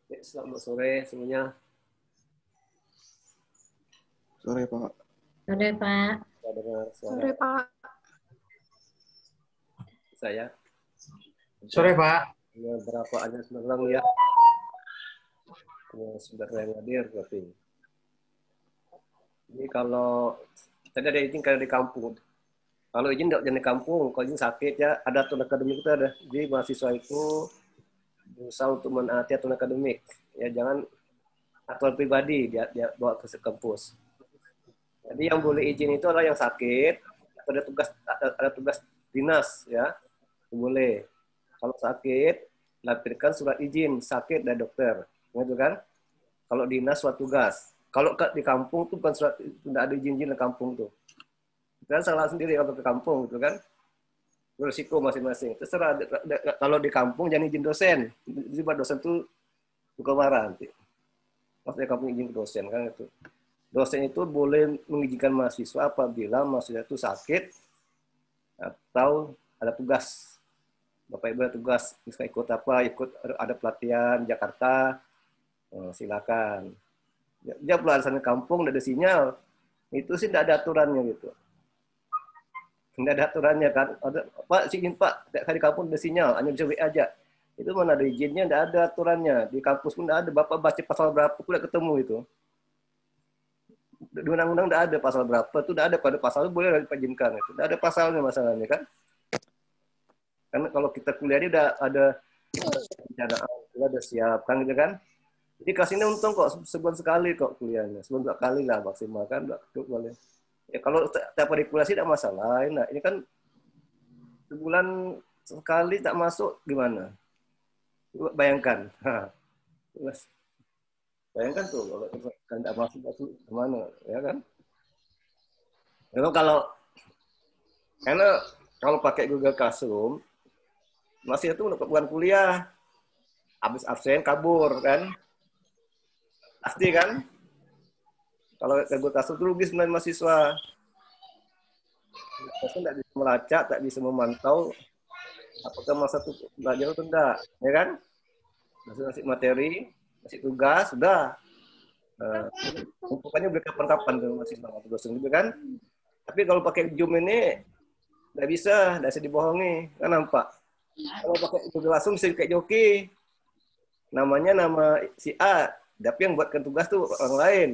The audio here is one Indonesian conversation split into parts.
Ya, selamat sore semuanya. Sore Pak. Sore Pak. Saya dengar suara Sore Pak. saya. Sore Pak. Ada berapa ada sebenarnya ya? Sebenarnya yang hadir berarti. Jadi kalau tadi ada izin kalau di kampung. Kalau izin tidak di kampung, kalau izin sakit ya ada aturan akademik itu ada. Jadi mahasiswa itu berusaha untuk menaati aturan akademik. Ya jangan aturan pribadi dia bawa ke kampus. Jadi yang boleh izin itu adalah yang sakit atau ada tugas dinas ya. Boleh. Kalau sakit lampirkan surat izin sakit dari dokter. Gitu kan? Kalau dinas surat tugas. Kalau di kampung tuh bukan surat, tidak ada izin di kampung tuh. Kan salah sendiri kalau ke kampung gitu kan. Berisiko masing-masing. Terserah kalau di kampung jangan izin dosen. Jadi buat dosen tuh bukan marah nanti. Maksudnya kampung izin ke dosen kan itu. Dosen itu boleh mengizinkan mahasiswa apabila mahasiswa itu sakit atau ada tugas. Bapak Ibu ada tugas, bisa ikut apa, ikut ada pelatihan Jakarta, silakan. Dia pelaksanaan kampung, ada sinyal, itu sih tidak ada aturannya gitu. Tidak ada aturannya kan. Ada, Pak, izin Pak, hari kampung ada sinyal, hanya bisa WA aja. Itu mana ada izinnya, tidak ada aturannya. Di kampus pun tidak ada. Bapak baca pasal berapa, pun tidak ketemu itu. Di undang-undang tidak ada pasal berapa, itu tidak ada. Pada pasal itu boleh diizinkan. Itu tidak ada pasalnya masalahnya kan. Karena kalau kita kuliah ini udah ada rencanaan, udah siap kan gitu kan. Jadi kasihnya untung kok sebulan sekali kok kuliahnya, sebulan 2 kali lah maksimal kan, boleh. Ya kalau tiap hari kuliah sih tidak masalah. Nah ini kan sebulan sekali tak masuk gimana? Bayangkan, bayangkan tuh kalau kan tidak masuk gimana, ya kan? Memang karena kalau pakai Google Classroom masih itu bukan kuliah, habis absen kabur kan, pasti kan? Kalau Google Classroom itu rugi sebenarnya mahasiswa. Mahasiswa tidak bisa melacak, tak bisa memantau apakah masa itu belajar atau enggak, ya kan? Masih materi, masih tugas, sudah. Pokoknya boleh kapan-kapan ke mahasiswa atau dosen gitu kan? Tapi kalau pakai Zoom ini tidak bisa dibohongi, kan nampak? Kalau pakai Google Classroom bisa kayak joki, namanya nama si A, tapi yang buatkan tugas tuh orang lain,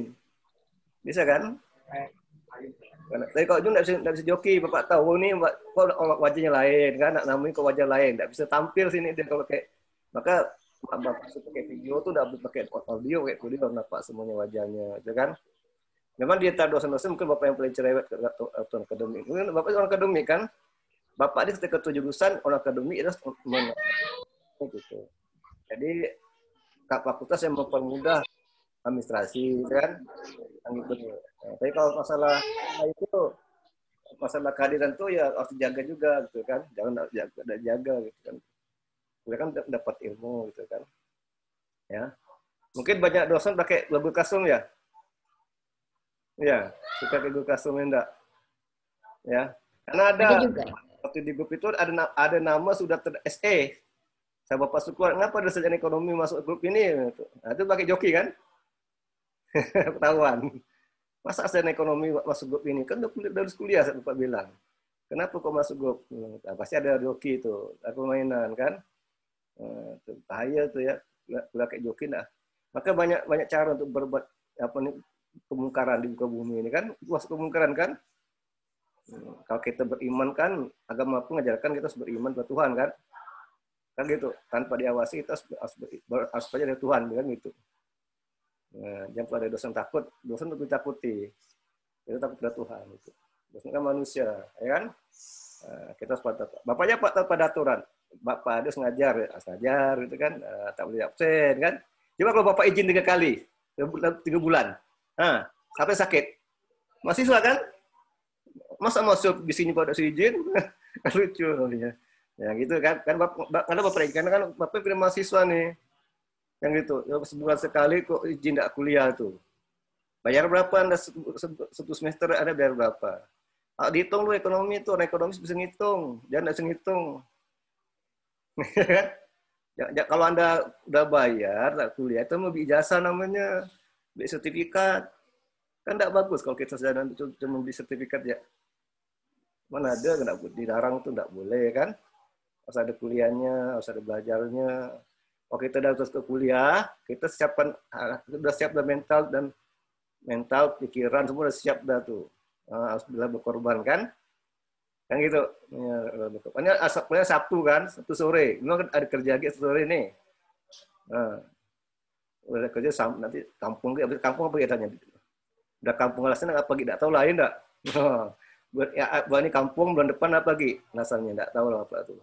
bisa kan? Tapi kalau Zoom tidak bisa joki, bapak tahu ini kok wajahnya lain kan, namanya kok wajah lain, tidak bisa tampil sini dia kalau kayak, maka bapak pakai video tuh udah pakai audio kayak video nampak semuanya wajahnya, gitu kan? Memang dia tahu dosen-dosen mungkin bapak yang paling cerewet atau akademik, mungkin bapak orang akademik kan? Bapak ini ketika jurusan orang akademik itu gitu. Jadi fakultas yang mempermudah administrasi, kan? Gitu. Nah, tapi kalau masalah kehadiran itu ya harus dijaga juga, gitu kan? Jangan jaga, gitu kan? Kita kan dapat ilmu, gitu kan? Ya, mungkin banyak dosen pakai Google Classroom ya? Ya, suka pakai Google Classroom enggak? Ya, karena ada waktu di grup itu ada nama sudah SE. Saya Bapak Sukuar, kenapa dosen ekonomi masuk grup ini? Nah, itu pakai joki kan? Ketahuan. Masa dosen ekonomi masuk grup ini? Kan udah kuliah, saya Bapak bilang. Kenapa kok masuk grup? Nah, pasti ada joki itu, ada permainan kan? Bahaya tuh ya, pakai joki nah. Maka banyak cara untuk berbuat apa nih kemungkaran di muka bumi ini kan? Puas kemungkaran kan? Kalau kita beriman kan, agama pun mengajarkan kita harus beriman kepada Tuhan kan? Kan gitu, tanpa diawasi kita harus percaya dari Tuhan kan gitu. Nah, jangan ada dosen takut, dosen untuk ditakuti, kita takut pada Tuhan itu. Dosen kan manusia, ya kan? Nah, kita harus pada bapaknya pada aturan, bapak harus ngajar gitu kan, tak boleh absen kan? Coba kalau bapak izin 3 kali, 3 bulan, nah, sampai sakit, mahasiswa kan? Masa masuk di sini pada izin, lucu ya. Ya gitu kan karena bapak karena kan bapak punya mahasiswa nih yang gitu sebulan sekali kok izin tidak kuliah tuh bayar berapa anda satu semester ada bayar berapa dihitung lu ekonomi itu orang ekonomis bisa ngitung jangan tidak bisa ngitung Kalau Anda udah bayar, kuliah itu mau ijazah namanya, beli sertifikat. Kan tidak bagus kalau kita sedang cuma beli sertifikat ya. Mana ada, nggak dilarang tuh nggak boleh kan. Harus ada kuliahnya, harus ada belajarnya. Kalau kita udah terus ke kuliah, kita sudah siap dan mental, pikiran semua udah siap dah tuh. Harus bila berkorban kan gitu. Pokoknya asapnya Sabtu kan, Sabtu sore. Memang ada kerja lagi sore nih. Udah kerja nanti kampung apa katanya? Udah kampung alasan apa tidak tahu lain enggak? Buat ini kampung bulan depan apa lagi? Alasannya enggak tahu lah apa tuh.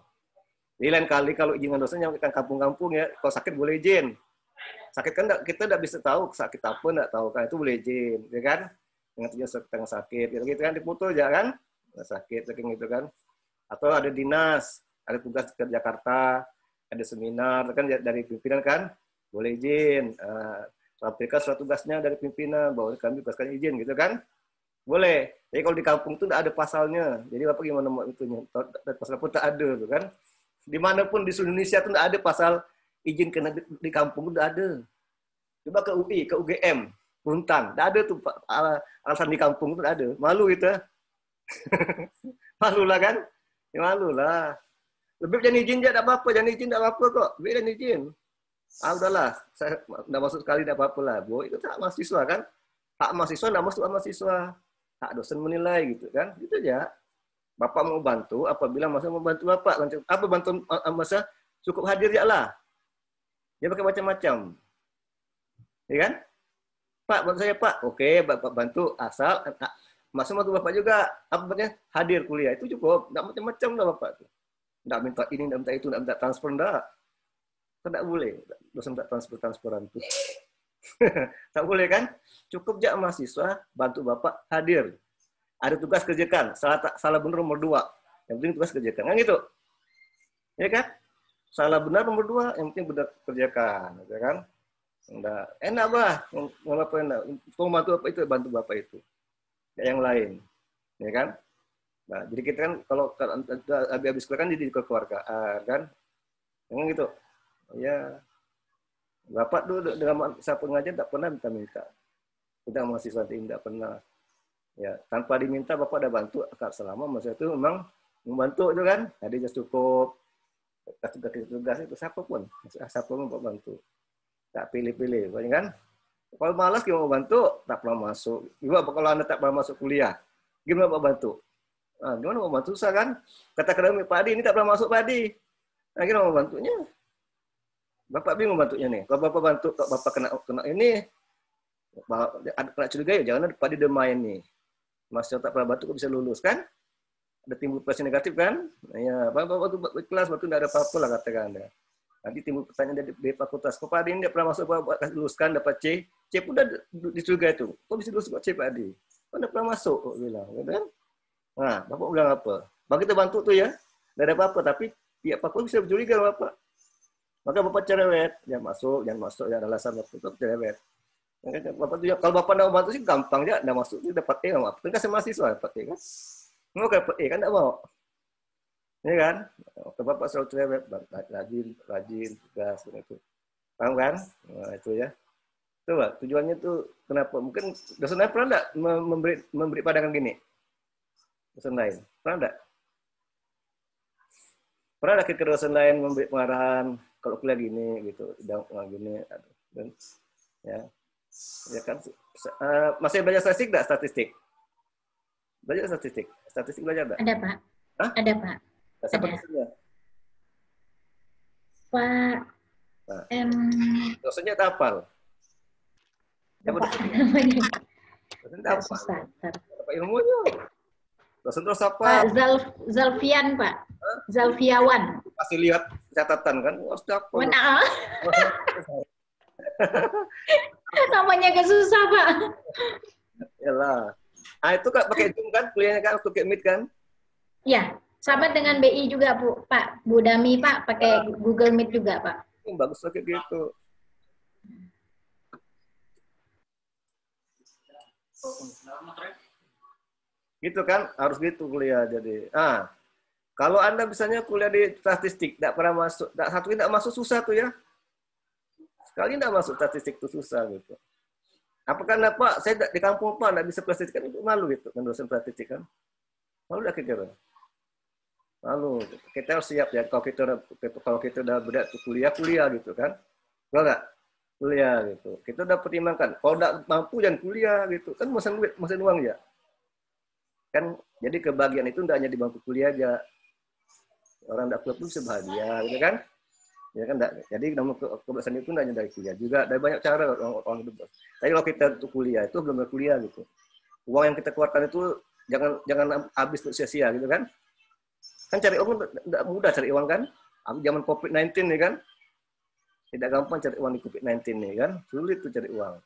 Jadi lain kali kalau izin dosen yang kita kampung-kampung ya, kalau sakit boleh izin. Sakit kan kita enggak bisa tahu sakit apa enggak tahu kan itu boleh izin, ya kan? Ingatnya sedang sakit gitu kan diputus ya kan? Sakit gitu kan, atau ada dinas, ada tugas ke Jakarta, ada seminar kan dari pimpinan kan, boleh izin, sampaikan surat tugasnya dari pimpinan bahwa kami tugaskan izin gitu kan, boleh. Jadi kalau di kampung itu tidak ada pasalnya, jadi apa gimana mau itunya, pasal pun tak ada tuh kan, dimanapun di seluruh Indonesia itu tidak ada pasal izin kena di kampung itu tidak ada. Coba ke UI, ke UGM, Untan, tidak ada tuh alasan di kampung itu tidak ada, malu kita. Malu lah kan? Ya malu lah. Lebih jangan izin aja, tidak apa-apa. Jangan izin, tidak apa-apa kok. Lebih jangan izin. Udahlah. Saya tidak masuk sekali, tidak apa-apa lah. Itu hak mahasiswa kan? Hak mahasiswa, tidak masuk hak mahasiswa. Hak dosen menilai gitu kan? Gitu aja. Bapak mau bantu, apabila masa mau bantu Bapak. Apa bantu masa? Cukup hadir ya lah. Dia pakai macam-macam. Ya kan? Pak, bantu saya Pak. Oke, Bapak bantu. Asal masa bantu Bapak juga, apa namanya, hadir kuliah itu cukup, nggak macam-macam lah Bapak tuh, nggak minta ini, nggak minta itu, nggak minta transfer, nggak boleh, dosen minta transferan tuh, nggak boleh kan, cukup aja mahasiswa bantu Bapak hadir, ada tugas kerjakan, salah benar nomor 2, yang penting tugas kerjakan, kan gitu, ya kan, salah benar nomor 2, yang penting benar kerjakan, ya kan, enak bah, mau apa enak, mau bantu apa itu bantu Bapak itu. Yang lain, ya kan? Nah, jadi kita kan kalau habis kuliah kan jadi kekeluargaan, kan? Yang gitu. Ya, Bapak tuh dengan saya pengajian tak pernah minta-minta. Kita mahasiswa tidak pernah. Ya, tanpa diminta Bapak udah bantu selama masa itu memang membantu itu kan? Jadi just cukup kasih tugas itu siapapun Bapak bantu. Tak pilih-pilih, kan? Kalau malas gimana mau bantu? Tak pernah masuk. Gimana kalau Anda tak pernah masuk kuliah? Gimana mau bantu? Gimana mau bantu? Susah kan? Kata akademik Pak Adi, ini tak pernah masuk Pak Adi. Gimana mau bantunya? Bapak bingung bantunya nih. Kalau Bapak bantu, kalau Bapak kena ini, kena curiga ya, jangan Pak Adi udah main nih. Masih tak pernah bantu, kok bisa lulus kan? Ada timbul presi negatif kan? Ya, Bapak kelas, Bapak tidak ada apa-apa lah katakan Anda. Nanti timbul pertanyaan dari fakultas. Kok Pak Adi tidak pernah masuk, luluskan dapat C. C pun udah dicuriga itu. Kok bisa lulus kok C Pak Adi? Kok tidak pernah masuk? Kok bilang, kan? Nah, Bapak bilang apa? Bapak kita bantu tuh ya. Tidak ada apa-apa, tapi pihak fakultas bisa bercuriga Bapak. Maka Bapak cerewet. Jangan masuk, jangan alasan Bapak cerewet. Bapak tuh, kalau Bapak tidak mau bantu sih gampang ya. Tidak masuk, dapat E. Kan saya mahasiswa dapat E kan? Mau dapat E kan tidak mau. Ya kan? Bapak selalu cerewet, rajin, tugas, gitu. Paham kan? Nah, itu ya. Coba, tujuannya tuh kenapa? Mungkin dosen lain pernah enggak memberi pandangan gini? Dosen lain. Pernah enggak? Pernah enggak ke dosen lain memberi pengarahan kalau kuliah gini, gitu. Gini. Dan, ya. Ya kan? Masih belajar statistik enggak? Statistik? Belajar statistik? Statistik belajar enggak? Ada, Pak. Hah? Ada, Pak. Siapa Ada. dosennya? Pak. Dosennya tak hafal. Siapa dosennya? Namanya. Dosen tak hafal. Susah. Apa ilmunya? Dosen terus apa? Pak Zalfian, Pak. Zalfiawan. Pasti lihat catatan kan? Harus hafal. Mana? Namanya agak susah, Pak. Yalah. Itu Kak pakai Zoom kan? Kuliahnya kan pakai Meet kan? Ya, sama dengan BI juga, Bu. Pak, Bu Dami, Pak, pakai Google Meet juga, Pak. Bagus kayak gitu. Gitu kan? Harus gitu kuliah jadi. Kalau Anda misalnya kuliah di statistik, tidak pernah masuk, satu tidak masuk susah tuh ya. Sekali tidak masuk statistik itu susah gitu. Apakah Anda, Pak, saya di kampung Pak, tidak bisa statistik kan itu malu gitu kan dosen statistik kan. Malu dah kira. Malu. Kita harus siap ya kalau kita udah berat kuliah gitu kan. Betul nggak? Kuliah gitu. Kita udah pertimbangkan. Kalau tidak mampu jangan kuliah gitu. Kan mesen duit, mesen uang ya. Kan jadi kebahagiaan itu tidak hanya di bangku kuliah aja. Orang tidak kuliah pun bisa bahagia gitu kan. Ya kan enggak. Jadi nomor kebebasan itu tidak hanya dari kuliah juga. Ada banyak cara orang bebas. Tapi kalau kita untuk kuliah itu belum kuliah gitu. Uang yang kita keluarkan itu jangan habis untuk sia-sia gitu kan. Kan cari uang tidak mudah cari uang kan. Zaman COVID-19 nih kan. Tidak gampang cari uang di COVID-19 nih kan. Sulit tuh cari uang.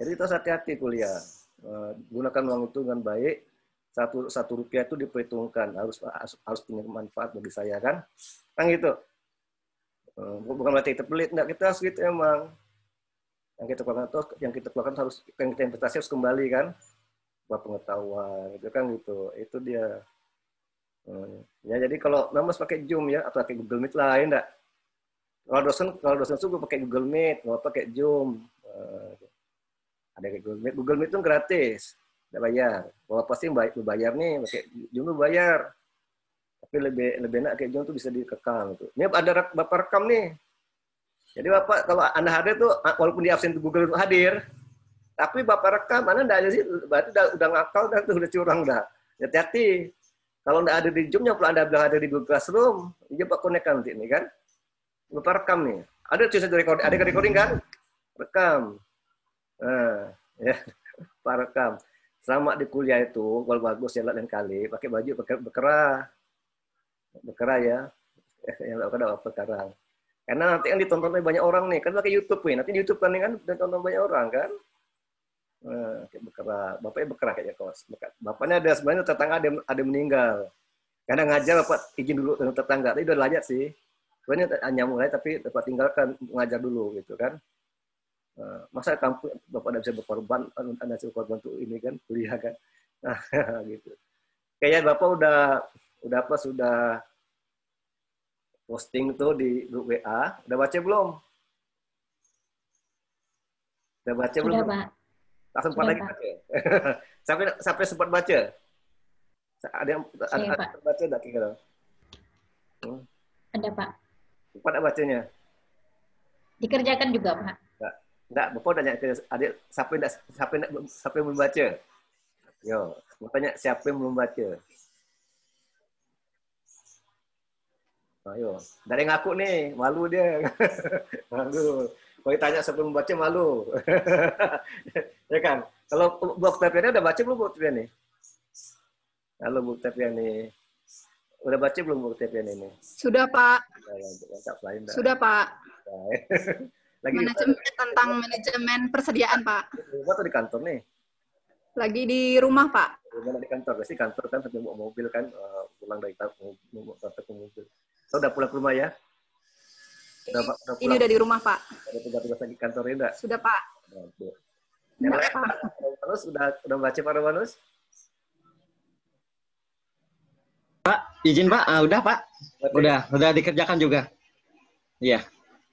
Jadi kita harus hati-hati kuliah. Gunakan uang itu dengan baik. Satu rupiah itu diperhitungkan. Harus punya manfaat bagi saya kan. Kan gitu. Bukan berarti kita pelit. Enggak, kita harus gitu emang. Yang kita keluarkan harus, yang kita investasi harus kembali kan. Buat pengetahuan. Itu kan gitu. Itu dia. Ya jadi kalau Mas pakai Zoom ya. Atau pakai Google Meet lah. Ya enggak. Kalau dosen itu gue pakai Google Meet, nggak pakai Zoom. Ada kayak Google Meet itu gratis, tidak bayar. Kalau pasti bayar nih, pakai Zoom tuh bayar. Tapi lebih enak kayak Zoom tuh bisa direkam. Gitu. Ini ada Bapak rekam nih. Jadi Bapak kalau Anda hadir tuh, walaupun di absen Google hadir, tapi Bapak rekam, Anda nggak ada sih, berarti udah ngakal dan udah curang dah. Hati-hati. Kalau nggak ada di Zoom-nya, kalau Anda bilang ada di Google Classroom, dia Pak connect nanti nih kan. Bapak rekam nih. Ada tulisan recording, ada recording kan? Rekam. Nah, ya, Pak rekam. Selama di kuliah itu, kalau bagus ya lain kali, pakai baju berkerah. Berkerah ya. Yang ada berkerah. Karena nanti kan ditonton banyak orang nih, kan pakai YouTube nih. Nanti di YouTube kan ditonton banyak orang kan. Nah, berkerah. Bapaknya berkerah kayaknya kos. Bapaknya ada sebenarnya tetangga ada meninggal. Karena ngajar Bapak izin dulu dengan tetangga. Tapi udah lanjut sih. Sebenarnya hanya mulai tapi dapat tinggalkan mengajar dulu gitu kan. Masa kampung Bapak tidak bisa berkorban, Anda bisa berkorban untuk ini kan kuliah kan. Nah, gitu. Kayak Bapak sudah posting tuh di grup WA, udah baca belum? Udah baca Sudah, belum? Pak. Tak sempat Sudah, lagi Pak. baca. sampai sempat baca. Ada yang baca enggak kira-kira? Ada, Pak. Sempat enggak bacanya? Dikerjakan juga, Pak. Enggak, Bapak udah nanya ke adik, siapa yang belum baca? Yo, mau tanya siapa yang belum baca? Ayo, dari ngaku nih, malu dia. Malu. Kalau ditanya siapa yang membaca, malu. Ya kan? Kalau buku Tapian udah baca belum buku Tapian nih? Halo buku Tapian nih. Udah baca belum buku Tapian ini? Sudah, Pak. Sudah, Pak. Lagi tentang manajemen persediaan, Pak. Di rumah atau di kantor nih? Lagi di rumah, Pak. Di kantor. Pasti kantor kan sampai bawa mobil kan, pulang dari kantor ke mobil. So, udah pulang ke rumah ya? Udah pulang. Ini udah di rumah, Pak. Ada tugas-tugas lagi kantornya enggak? Sudah, Pak. Enggak, Pak. Romanus, udah baca Pak Romanus? Pak, izin Pak. Udah Pak. Udah dikerjakan juga. Iya.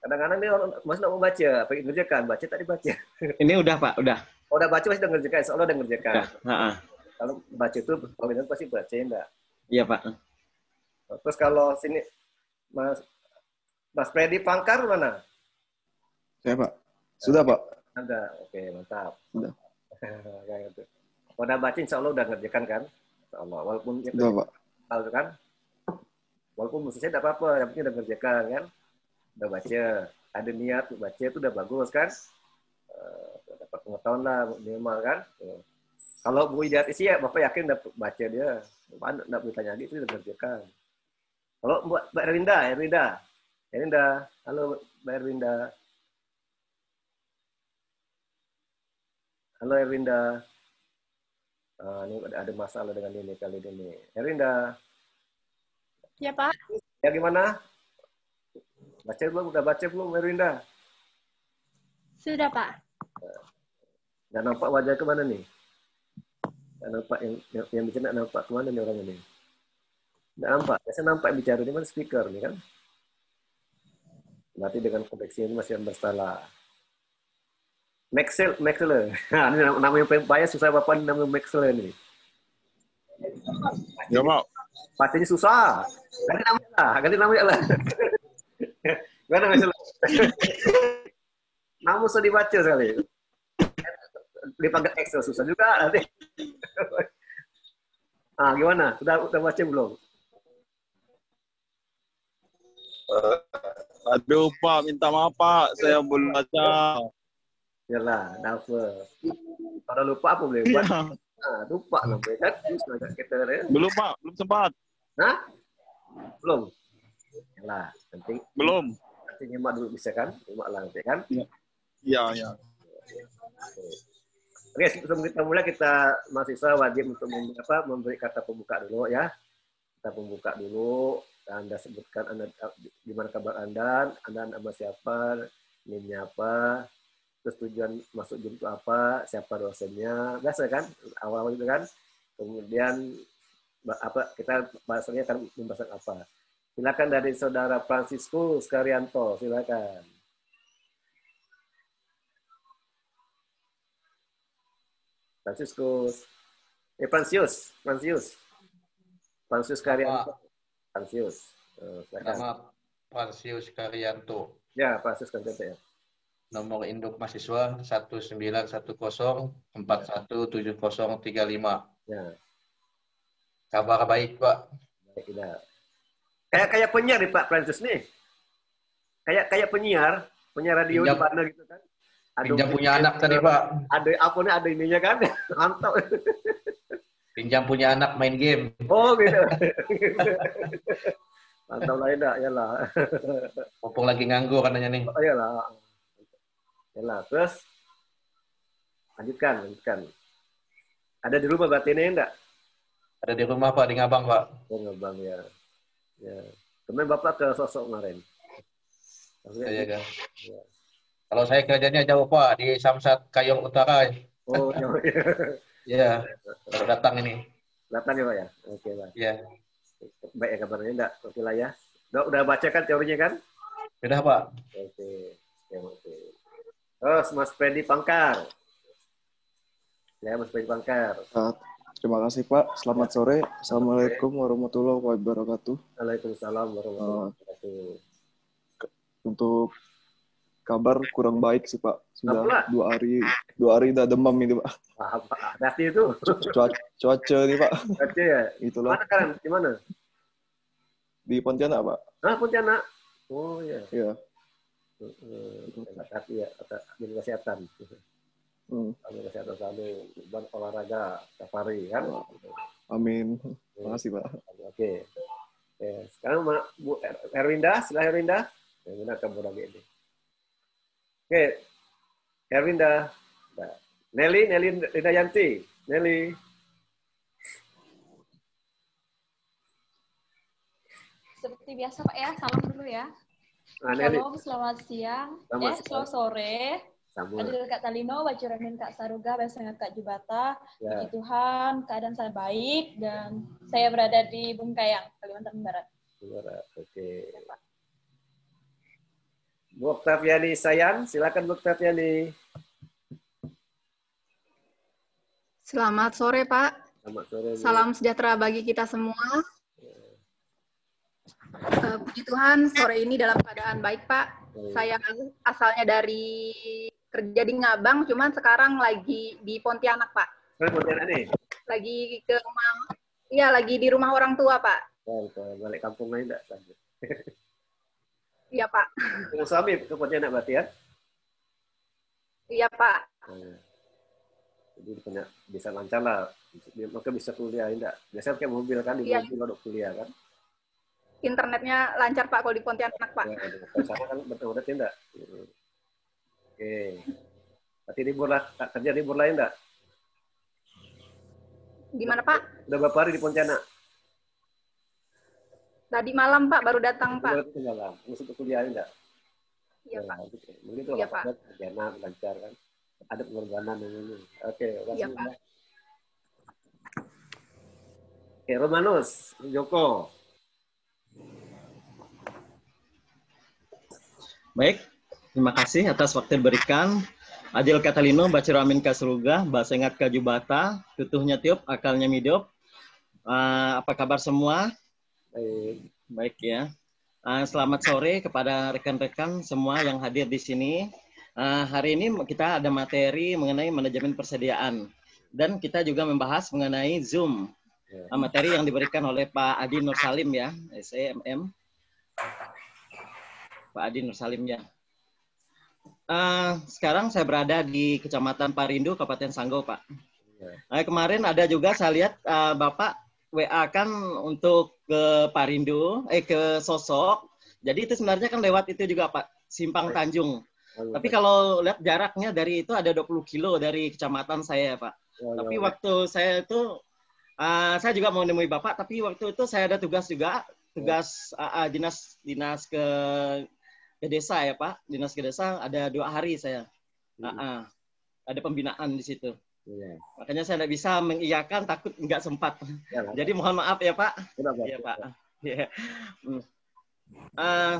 Kadang-kadang nih Mas nggak mau baca, apa ngerjakan? Baca tadi baca. Ini udah Pak, udah. Oh, udah baca pasti udah ngerjakan, soalnya udah ngerjakan. Udah. Kalau baca itu, kalau itu pasti baca enggak? Iya Pak. Terus kalau sini Mas Freddy Pangkar mana? Saya Pak. Sudah Pak. Ada, oke mantap. Sudah. Kayak gitu. Kalau udah baca, insya Allah udah ngerjakan kan? Insya Allah. Walaupun Sudah Pak. Kan? Walaupun musuh saya tidak apa-apa, yang penting udah ngerjakan kan? Udah baca, ada niat baca itu udah bagus kan? Dapat pengetahuan lah minimal kan? Kalau Bu Idat isi ya, Bapak yakin dapat baca dia. Bapak enggak bertanya lagi itu udah ngerjakan. Kalau Mbak Erwinda, halo Mbak Erwinda. Halo Erwinda. Ini ada masalah dengan ini kali ini. Erwinda. Ya, Pak. Ya gimana? Udah baca belum Erwinda? Sudah, Pak. Nggak nampak wajah kemana nih? Nggak nampak yang bicara nggak nampak kemana nih orang ini? Nggak nampak. Biasanya nampak bicara di mana speaker nih kan. Berarti dengan koneksi ini masih bersalah. Maxwell. Nah, ini namanya payah susah bapak ini namanya Maxwell ini. Ya, Pak. Bacanya susah. Ganti namanya lah. Gimana Maxwell? Nama susah dibaca sekali. Dipanggil Excel susah juga nanti. Gimana? Udah baca belum? Aduh, Pak, minta maaf, Pak. Saya belum baca. Yalah, daftar. Kalau lupa apa boleh buat? Lupa namanya kan. Kita ya. Belum, Pak. Belum sempat. Hah? Belum. Yalah, penting. Belum. Nanti nyimak dulu bisa kan? Nyimak lah nanti kan? Iya. Oke, sebelum kita mulai, kita mahasiswa wajib untuk memberi kata pembuka dulu ya. Kita pembuka dulu. Anda sebutkan Anda gimana kabar Anda nama siapa, NIM-nya apa, terus tujuan masuk jam itu apa, siapa dosennya, biasa kan, awal-awal itu kan. Kemudian kita bahasanya akan membahas apa. Silakan dari saudara Franciscus Karyanto, silakan. Franciscus Karyanto. Fransius. Nama Fransius Karyanto. Ya, Fransius Karyanto ya. Nomor induk mahasiswa 1910417035. Ya. Kabar baik, Pak. Baik, tidak. Kayak penyiar nih Pak Fransius nih. Kayak penyiar radio di mana gitu kan. Pinjam punya anak tadi, Pak. Ada ininya kan. Mantap. Pinjam punya anak main game. Oh gitu. Mantap lah enggak, yalah. Mumpung lagi nganggur katanya nih. Oh yalah. Yalah, terus lanjutkan. Ada di rumah berarti ini enggak? Ada di rumah, Pak, di Ngabang, Pak. Oh, Ngabang ya. Ya. Kemarin Bapak ke Sosok kemarin. Iya, kan. Ya. Kalau saya kerjanya jauh, Pak, di Samsat Kayong Utara. Oh, jauh ya. Iya, baru datang ini. Datang ya Pak ya? Oke Pak. Iya. Baik ya kabarnya enggak? Oke lah ya. Udah baca kan teorinya kan? Sudah, Pak. Oke. Terus Mas Freddy Pangkar. Ya, Mas Freddy Pangkar. Terima kasih, Pak. Selamat sore. Assalamualaikum warahmatullahi wabarakatuh. Waalaikumsalam warahmatullahi wabarakatuh. Untuk kabar kurang baik sih, Pak. Sudah Apa? 2 hari udah demam ini, Pak. Hati itu. Cuaca nih, Pak. Cuaca ya? Itulah. Mana kalian? Di mana? Di Pontianak, Pak. Pontianak. Oh iya. Iya. Hati ya, di kesehatan. Kesehatan selalu, olahraga, safari kan? Amin. Terima kasih, Pak. Oke. Sekarang Bu Erwinda, silahkan Erwinda. Erwinda kamu lagi ini. Oke, Erwinda. Nelly Ridayanti. Nelly. Seperti biasa Pak ya, salam dulu ya. Nelly. Shalom, selamat siang. Selamat sore. Adil Kak Talino, Bacuramin Kak Saruga, Basangat Kak Jubata. Ya. Puji Tuhan, keadaan saya baik dan saya berada di Bungkayang, Kalimantan Barat. Oke. Bu Oktaviani Sayan, silakan Bu Oktaviani. Selamat sore, Pak. Selamat sore. Salam sejahtera bagi kita semua. Puji Tuhan, sore ini dalam keadaan baik, Pak. Saya asalnya dari kerja di Ngabang, cuman sekarang lagi di Pontianak, Pak. Pontianak nih? Lagi ke rumah, iya, lagi di rumah orang tua, Pak. Balik kampung lain enggak? Iya, Pak. Dengan suami ke Pontianak berarti ya? Iya, Pak. Jadi bisa lancar lah. Maka bisa kuliah, enggak? Biasanya pakai mobil kan, di mobil kalau kuliah kan? Internetnya lancar, Pak, kalau di Pontianak, Pak. Ya, sana kan betul-betul enggak? Oke. Berarti kerja libur lain enggak? Gimana, Pak? Udah berapa hari di Pontianak? Tadi malam, Pak, baru datang, Pak. Baru malam. Masuk ke kuliah enggak? Iya, Pak. Mungkin itu Iya, Pak. Pontianak lancar kan? Ada pengorbanan ini. Oke, iya, Pak. Oke, Romanus Joko. Baik, terima kasih atas waktu yang diberikan. Adil Katalino, Baciramin Kasruga, Basengat Kajubata, Tutuhnya Tiup, Akalnya Midop. Apa kabar semua? Baik ya. Selamat sore kepada rekan-rekan semua yang hadir di sini. Hari ini kita ada materi mengenai manajemen persediaan. Dan kita juga membahas mengenai Zoom. Materi yang diberikan oleh Pak Adi Nursalim ya, SEMM. Pak Adi Nursalim ya. Sekarang saya berada di Kecamatan Parindu, Kabupaten Sanggau, Pak. Kemarin ada juga saya lihat Bapak WA kan untuk ke Parindu, ke Sosok. Jadi itu sebenarnya kan lewat itu juga Pak, Simpang Tanjung. Tapi kalau lihat jaraknya dari itu ada 20 kilo dari kecamatan saya, Pak. Tapi waktu saya itu, saya juga mau menemui Bapak, tapi waktu itu saya ada tugas juga, tugas dinas ke desa ya Pak, dinas ke desa ada 2 hari saya, ada pembinaan di situ. Makanya saya tidak bisa mengiyakan, takut nggak sempat. Jadi mohon maaf ya Pak. Iya Pak.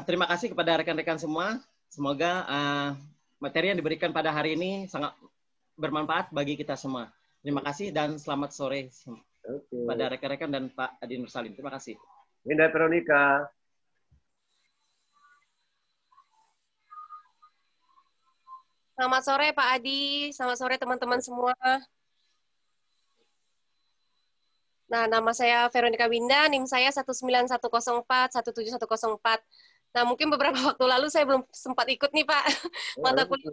Terima kasih kepada rekan-rekan semua. Semoga materi yang diberikan pada hari ini sangat bermanfaat bagi kita semua. Terima kasih dan selamat sore pada rekan-rekan dan Pak Adi Nursalim. Terima kasih. Winda Veronica. Selamat sore Pak Adi, selamat sore teman-teman semua. Nah, nama saya Veronica Winda, NIM saya 19104-17104. Nah, mungkin beberapa waktu lalu saya belum sempat ikut nih Pak, mata kuliah.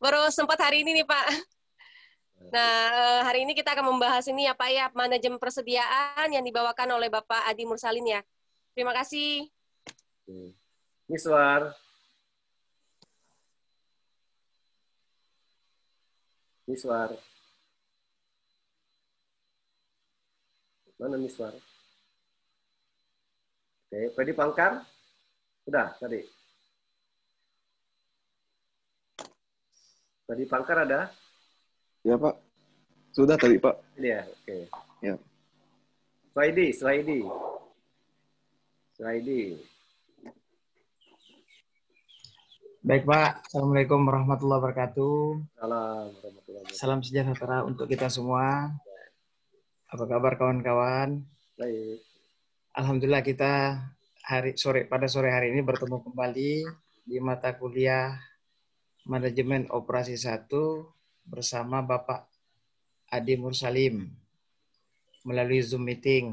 Baru sempat hari ini nih Pak. Nah, hari ini kita akan membahas ini ya Pak ya, manajemen persediaan yang dibawakan oleh Bapak Adi Nursalim ya. Terima kasih. Miswar. Miswar. Mana Miswar? Oke, Pedi Pangkar? Sudah tadi. Pedi Pangkar ada? Ya Pak. Sudah tadi Pak. Iya, oke. Ya. Swaidi. Baik Pak, Assalamualaikum warahmatullahi wabarakatuh. Salam sejahtera untuk kita semua. Apa kabar kawan-kawan? Baik. Alhamdulillah kita pada sore hari ini bertemu kembali di mata kuliah Manajemen Operasi 1 bersama Bapak Adi Nursalim melalui Zoom meeting.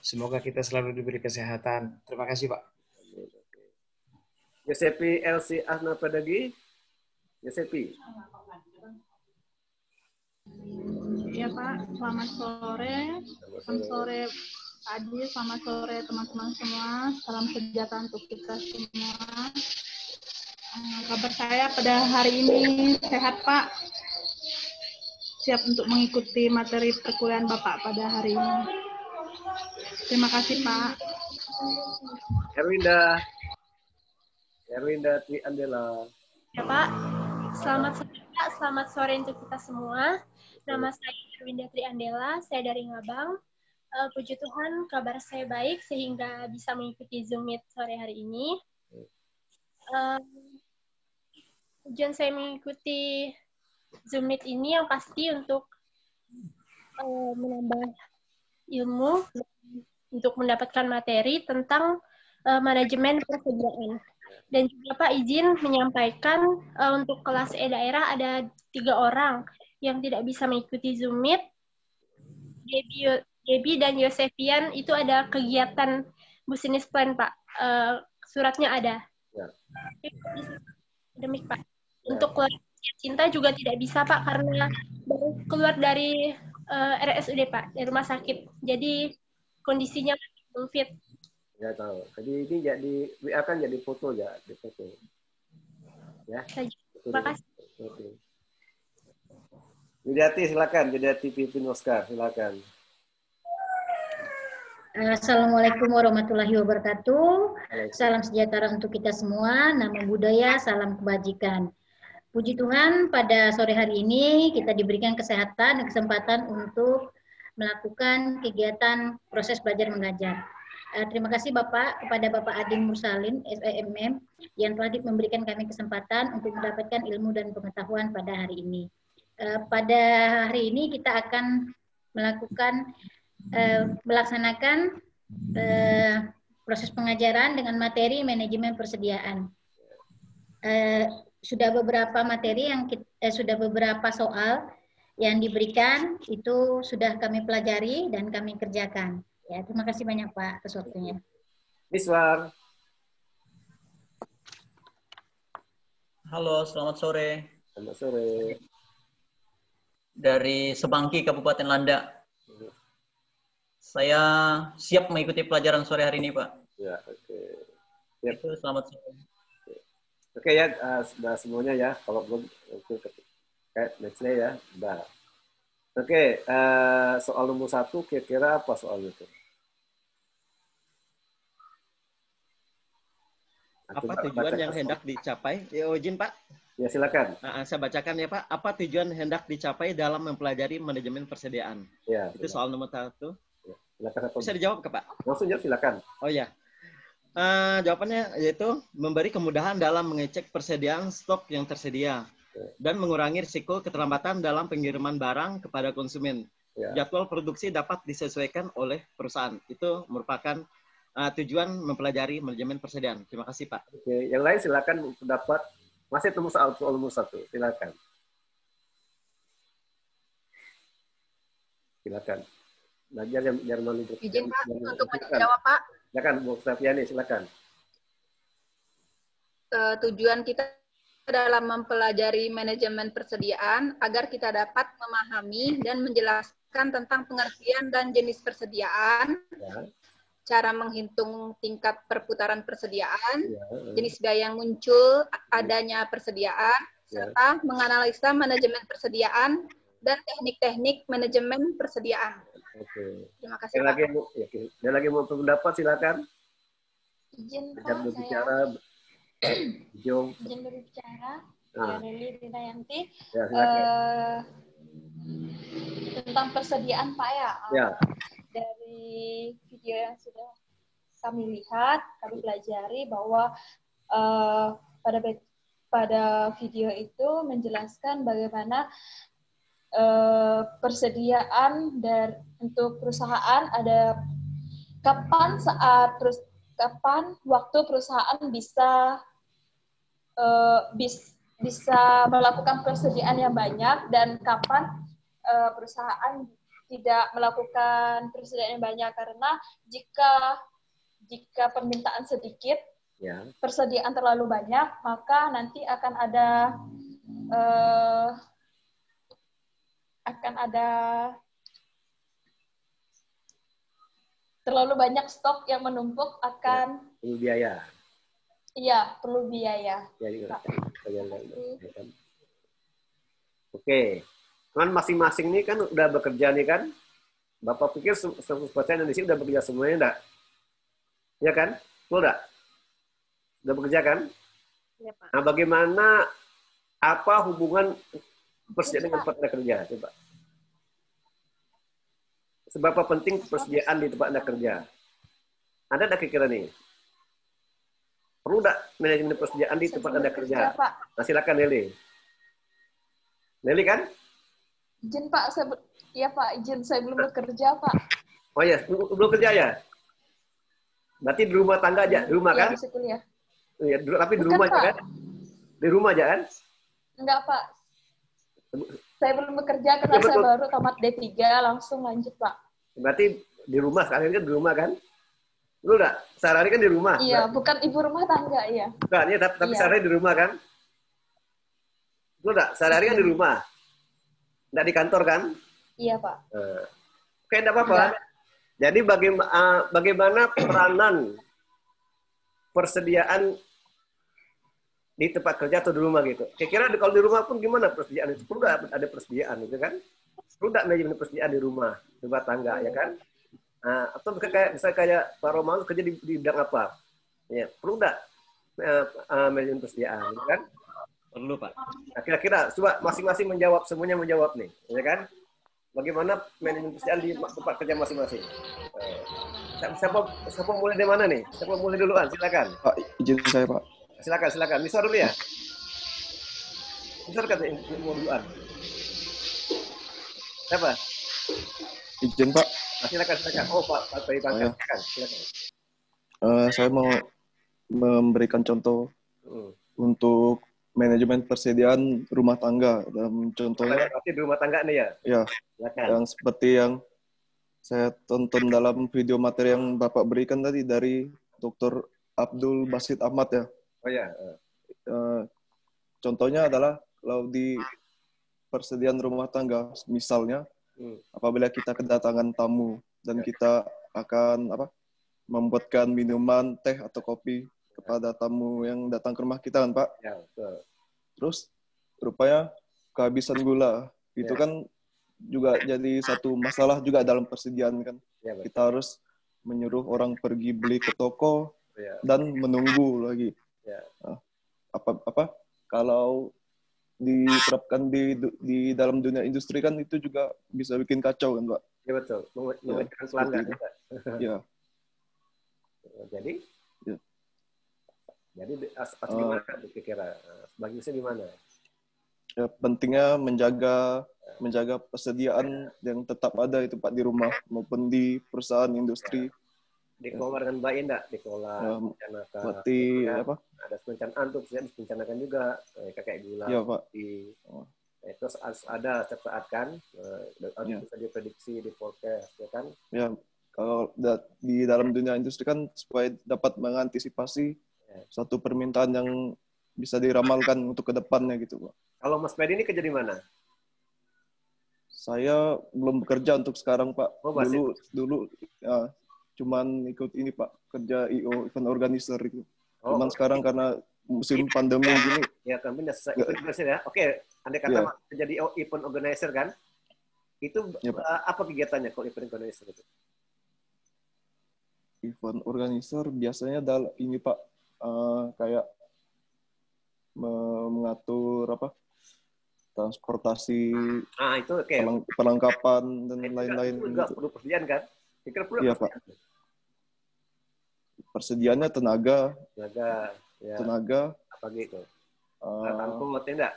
Semoga kita selalu diberi kesehatan. Terima kasih Pak. Yosepi LC Ahna Padagi. Yosepi. Ya Pak, selamat sore. Selamat sore Pak Adi, selamat sore teman-teman semua. Salam sejahtera untuk kita semua. Kabar saya pada hari ini sehat Pak. Siap untuk mengikuti materi perkuliahan Bapak pada hari ini. Terima kasih Pak. Erwinda Tri Andela. Ya Pak, selamat sore Pak, selamat sore untuk kita semua. Nama saya Erwinda Tri Andela, saya dari Ngabang. Puji Tuhan, kabar saya baik sehingga bisa mengikuti Zoom Meet sore hari ini. Tujuan saya mengikuti Zoom Meet ini yang pasti untuk menambah ilmu, untuk mendapatkan materi tentang manajemen persediaan. Dan juga Pak izin menyampaikan untuk kelas E-daerah ada 3 orang yang tidak bisa mengikuti Zoom Meet. Gaby dan Yosefian itu ada kegiatan business plan Pak. Suratnya ada. Demikian Pak. Untuk keluarga cinta juga tidak bisa Pak karena baru keluar dari RSUD Pak, dari rumah sakit. Jadi kondisinya belum fit. Ya tahu. Jadi ini jadi WA kan jadi foto ya, di foto. Ya. Terima kasih. Oke. Widyati silakan, Widyati Pipin Oscar silakan. Assalamualaikum warahmatullahi wabarakatuh. Salam sejahtera untuk kita semua. Nama budaya, salam kebajikan. Puji Tuhan, pada sore hari ini kita diberikan kesehatan dan kesempatan untuk melakukan kegiatan proses belajar mengajar. Terima kasih Bapak kepada Bapak Adi Mursalin, SEMM, yang telah memberikan kami kesempatan untuk mendapatkan ilmu dan pengetahuan pada hari ini. Pada hari ini kita akan melaksanakan proses pengajaran dengan materi manajemen persediaan. Sudah beberapa materi sudah beberapa soal yang diberikan itu sudah kami pelajari dan kami kerjakan. Ya, terima kasih banyak Pak atas waktunya. Miswar. Halo, selamat sore. Selamat sore. Dari Sebangki, Kabupaten Landak. Saya siap mengikuti pelajaran sore hari ini, Pak. Ya, oke. Siap. Itu selamat sore. Oke ya, sudah semuanya ya. Kalau belum, nextnya ya. Sudah. Oke, soal nomor 1 kira-kira apa soalnya itu? Apa tujuan yang hendak dicapai? Ya, izin Pak. Ya, silakan. Saya bacakan ya Pak. Apa tujuan hendak dicapai dalam mempelajari manajemen persediaan? Ya, itu soal nomor 1. Ya, silakan. Bisa dijawab ke Pak? Langsung jawab, silakan. Oh ya. Jawabannya yaitu memberi kemudahan dalam mengecek persediaan stok yang tersedia dan mengurangi risiko keterlambatan dalam pengiriman barang kepada konsumen. Ya. Jadwal produksi dapat disesuaikan oleh perusahaan. Itu merupakan tujuan mempelajari manajemen persediaan. Terima kasih Pak. Oke, yang lain silakan pendapat. Masih temu soal nomor 1. Silakan. Silakan. Belajar Jerman itu. Izin Pak untuk menjawab Pak. Silakan Bu Safiani, silakan. Tujuan kita dalam mempelajari manajemen persediaan agar kita dapat memahami dan menjelaskan tentang pengertian dan jenis persediaan. Ya. Cara menghitung tingkat perputaran persediaan, jenis biaya yang muncul adanya persediaan, serta menganalisa manajemen persediaan dan teknik-teknik manajemen persediaan. Oke. Terima kasih Pak. Ada lagi mau pendapat, silakan. Izin Pak, berbicara. Izin berbicara. Lili Rinayanti. Ya, tentang persediaan Pak ya. Ya. Dari video yang sudah kami lihat, kami pelajari bahwa pada video itu menjelaskan bagaimana persediaan untuk perusahaan ada kapan waktu perusahaan bisa melakukan persediaan yang banyak dan kapan perusahaan tidak melakukan persediaan yang banyak, karena jika permintaan sedikit, persediaan terlalu banyak, maka nanti akan ada terlalu banyak stok yang menumpuk akan perlu biaya. Iya, perlu biaya. Oke. Kan masing-masing ini kan udah bekerja nih kan? Bapak pikir 100% di sini udah bekerja semuanya enggak? Ya kan? Betul enggak? Udah bekerja kan? Ya, Pak. Nah, bagaimana apa hubungan persediaan dengan tempat Anda kerja? Coba. Seberapa penting persediaan di tempat Anda kerja? Ada enggak kira-kira nih? Perlu enggak manajemen persediaan di tempat Anda kerja? Nah, silakan Nelly. Nelly kan? Izin Pak, izin saya belum bekerja Pak. Oh ya, belum kerja ya? Berarti di rumah tangga aja, di rumah kan? Iya, kuliah. Iya, tapi di rumah aja kan? Di rumah aja kan? Enggak Pak. Saya belum bekerja karena saya baru tamat D3, langsung lanjut Pak. Berarti di rumah, sekarang kan di rumah kan? Lu enggak? Sehari-hari kan di rumah? Iya, bukan ibu rumah tangga, iya. Bukan, ya, tapi sehari-hari di rumah kan? Lu enggak? Sehari-hari kan di rumah? Enggak di kantor kan? Iya, Pak. Oke, enggak apa-apa. Jadi bagaimana peranan persediaan di tempat kerja atau di rumah gitu? Kira-kira kalau di rumah pun gimana persediaan itu? Perlu ada persediaan gitu kan? Perlu manajemen persediaan di rumah tangga ya kan? Atau misalnya kayak Pak Romanus kerja di bidang apa? Ya, perlu manajemen persediaan gitu kan? Perlu Pak. Nah, kira-kira coba masing-masing menjawab, semuanya menjawab nih, ya kan? Bagaimana manajemen persediaan di tempat kerja masing-masing? Siapa mulai dari mana nih? Siapa mulai duluan? Silakan. Pak, izin saya, Pak. Silakan. Misal dulu ya. Misal kata mau duluan. Siapa? Izin, Pak. Silakan. Oh, Pak Bangka. Silakan. Saya mau memberikan contoh untuk manajemen persediaan rumah tangga. Dan contohnya berarti di rumah tangga nih ya? Ya, silakan. Yang seperti yang saya tonton dalam video materi yang Bapak berikan tadi dari Dr. Abdul Basit Ahmad ya. Oh ya. Contohnya adalah kalau di persediaan rumah tangga, misalnya apabila kita kedatangan tamu dan kita akan membuatkan minuman, teh atau kopi kepada tamu yang datang ke rumah kita kan Pak. Ya, betul. Terus rupanya kehabisan gula. Itu kan juga jadi satu masalah juga dalam persediaan kan. Ya, kita harus menyuruh orang pergi beli ke toko dan menunggu lagi. Ya. Nah, kalau diterapkan di dalam dunia industri kan itu juga bisa bikin kacau kan Pak. Ya betul. Memecahkan pelanggan. Ya. Jadi gimana kira-kira? Bagusnya gimana? Ya, pentingnya menjaga persediaan yang tetap ada itu Pak di rumah maupun di perusahaan industri. Dikelola dengan baik enggak? Dikelola, rencanakan. Berarti ada perencanaan tuh, direncanakan juga kayak gula. Iya, Pak. Terus ada setiap saat kan, bisa diprediksi, di forecast, ya kan? Ya, kalau di dalam dunia industri kan supaya dapat mengantisipasi suatu permintaan yang bisa diramalkan untuk ke depannya gitu Pak. Kalau Mas Pedi ini kerja di mana? Saya belum bekerja untuk sekarang Pak. Oh, dulu ya, cuman ikut ini Pak, kerja IO event organizer itu. Cuman sekarang karena musim pandemi gini. Ya kan benar ya. Oke, andai kata jadi event organizer kan? Itu apa kegiatannya kalau event organizer itu? Event organizer biasanya ini Pak, kayak mengatur transportasi, itu perlengkapan dan lain-lain. Itu juga perlu persediaan kan? Iya Pak. Persediaannya tenaga. Ya. Tenaga. Apa gitu? Transport enggak?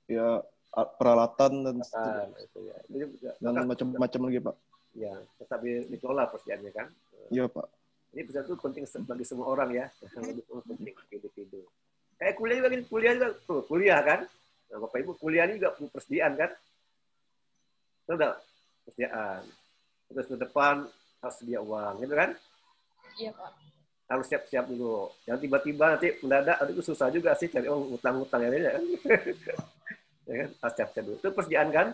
Ya peralatan dan dan macam-macam lagi Pak. Ya, tetap dikelola persediaannya kan? Iya Pak. Ini persediaan itu penting bagi semua orang ya. Lebih penting bagi individu. Kayak kuliah kan? Nah, Bapak Ibu kuliah ini juga perlu persediaan kan? Sudah persediaan. Terus ke depan harus sedia uang, gitu kan? Iya Pak. Harus siap-siap dulu. Yang tiba-tiba nanti mendadak, itu susah juga sih cari ngutang-ngutang ya kan? Ya kan? Harus siap-siap dulu. Itu persediaan kan?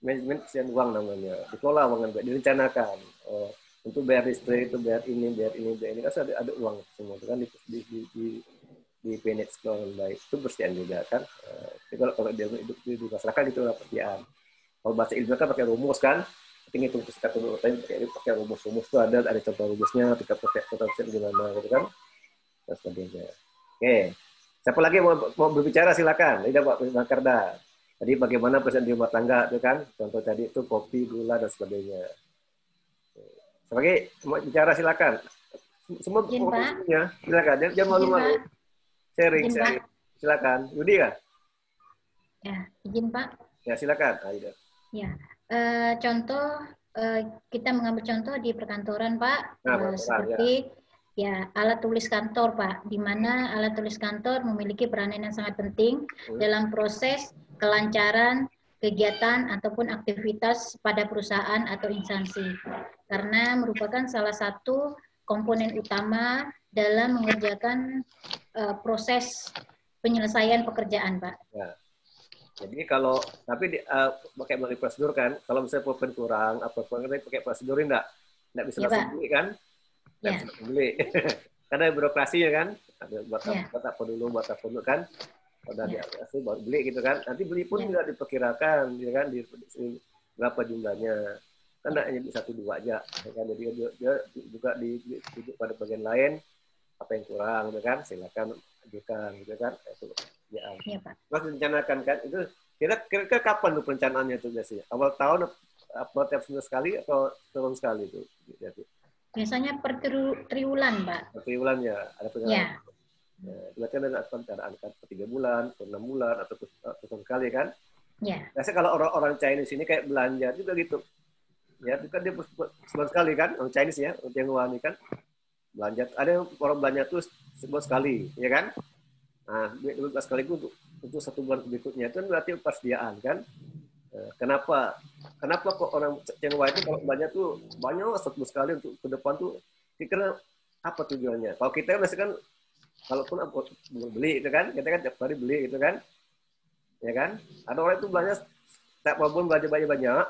Manajemen persediaan uang namanya. Dikelola uang baik, direncanakan. Untuk bayar listrik, itu bayar ini kan ada uang semua itu kan di manage dengan baik. Itu persediaan juga kan. Kalau dia hidup di masyarakat itu adalah persediaan. Kalau bahasa ilmiah kan pakai rumus kan. Hitung sekat dulu, pakai rumus itu ada contoh rumusnya, ketika persen gimana gitu kan, dan sebagainya. Oke, siapa lagi mau berbicara silakan. Ini Pak Makarda. Tadi bagaimana persen di rumah tangga itu kan, contoh tadi itu kopi, gula dan sebagainya. Sebagai mau bicara silakan. Semua ya, silakan. Jangan malu-malu. Sharing. Silakan. Yudi kan? Ya, izin Pak. Ya silakan. Aida. Ya. Contoh kita mengambil contoh di perkantoran Pak, seperti alat tulis kantor Pak, di mana alat tulis kantor memiliki peranan yang sangat penting dalam proses kelancaran kegiatan ataupun aktivitas pada perusahaan atau instansi, karena merupakan salah satu komponen utama dalam mengerjakan proses penyelesaian pekerjaan Pak. Ya. Jadi pakai melalui prosedur kan, kalau misalnya pulpen kurang, pakai prosedur enggak bisa langsung beli kan? Nggak bisa langsung beli. Karena birokrasinya kan, ada buat apa dulu kan? Udah diatur baru beli gitu kan. Nanti beli pun juga diperkirakan, ya kan, di berapa jumlahnya. Kan enggak hanya 1-2 aja, ya kan? Jadi dia juga ditunjuk pada bagian lain apa yang kurang, ya kan? Silakan ajukan, gitu kan? Itu ya Pak. Mas rencanakan kan itu kira-kira kapan tuh perencanaannya itu biasanya? Awal tahun, apa tiap seminggu sekali atau tahun sekali itu? Biasanya per triwulan, Pak. Per triwulan ya, ada pengalaman. Ya. Ya, berarti ada perencanaan kan per 3 bulan, per 6 bulan, atau per sekali kan? Ya. Biasanya kalau orang-orang Chinese ini kayak belanja juga gitu. Ya, itu kan dia sebulan sekali kan, orang Chinese ya, orang Tionghoa ini kan belanja. Ada yang orang belanja tuh sebulan sekali, ya kan? Nah, duit sekali itu untuk 1 bulan berikutnya itu berarti persediaan kan? Kenapa kok orang Tionghoa itu kalau belanja tuh banyak 1 bulan sekali untuk ke depan tuh? Kira apa tujuannya? Kalau kita kan biasanya kan kalaupun beli itu kan, kita kan tiap hari beli itu kan, ya kan? Ada orang itu belanja tiap bulan belanja banyak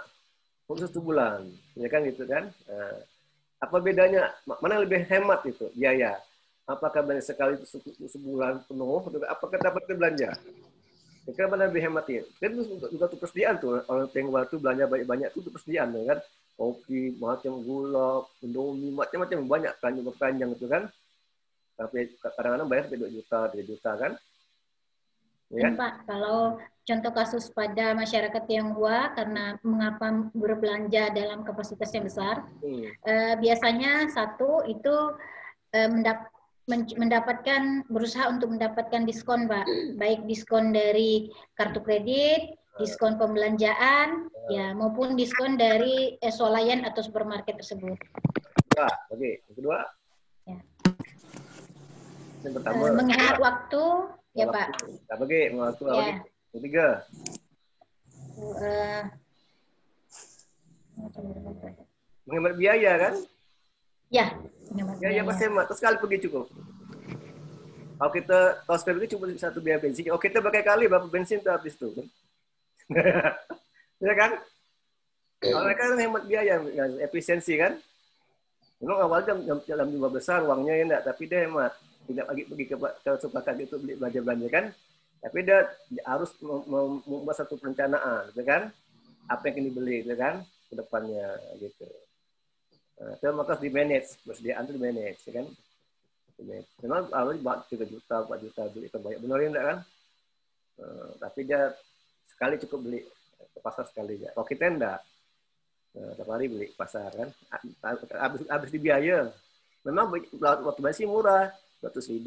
untuk 1 bulan, ya kan gitu kan? Apa bedanya? Mana yang lebih hemat itu biaya? Apakah belanja sekali itu sebulan penuh? Apakah dapat belanja? Kira mana lebih hemat ya? Kan itu juga untuk persediaan tuh. Orang Tionghoa itu belanja banyak itu untuk persediaan, ya kan? Kopi, macam gula, indomie, macam-macam banyak keranjang itu kan? Tapi kadang-kadang bayar sampai 2 juta, 3 juta kan? Ya? Pak, kalau contoh kasus pada masyarakat Tionghoa karena mengapa berbelanja dalam kapasitas yang besar, biasanya satu itu berusaha untuk mendapatkan diskon, Pak, baik diskon dari kartu kredit, diskon pembelanjaan, ya maupun diskon dari swalayan atau supermarket tersebut. Oke. Yang kedua. Yang pertama, menghemat waktu, ya Pak. Apa lagi? Waktu apa lagi? Yang ketiga. Menghemat biaya kan? Ya. Biaya pasti hemat. Sekali pergi cukup. Kalau sekali pergi cuma 1 biaya bensin. Oh kita berkali-kali berapa bensin tuh habis tuh. Ya kan? Kalau mereka kan hemat biaya, efisiensi kan? Memang awalnya dalam jumlah besar uangnya ya enggak, tapi dia hemat. Tidak lagi pergi ke supermarket itu beli belanja kan, tapi dia harus membuat satu perencanaan, gitu kan? Apa yang akan dibeli, gitu kan? Ke depannya, gitu. Itu maka harus di-manage, persediaan itu di-manage, ya kan? Memang awalnya 3 juta, 4 juta beli terbanyak, benar enggak kan? Tapi dia sekali cukup beli ke pasar sekali ya. Kalau kita enggak, tiap hari beli ke pasar kan, habis di biaya. Memang waktu masih murah. 100.000,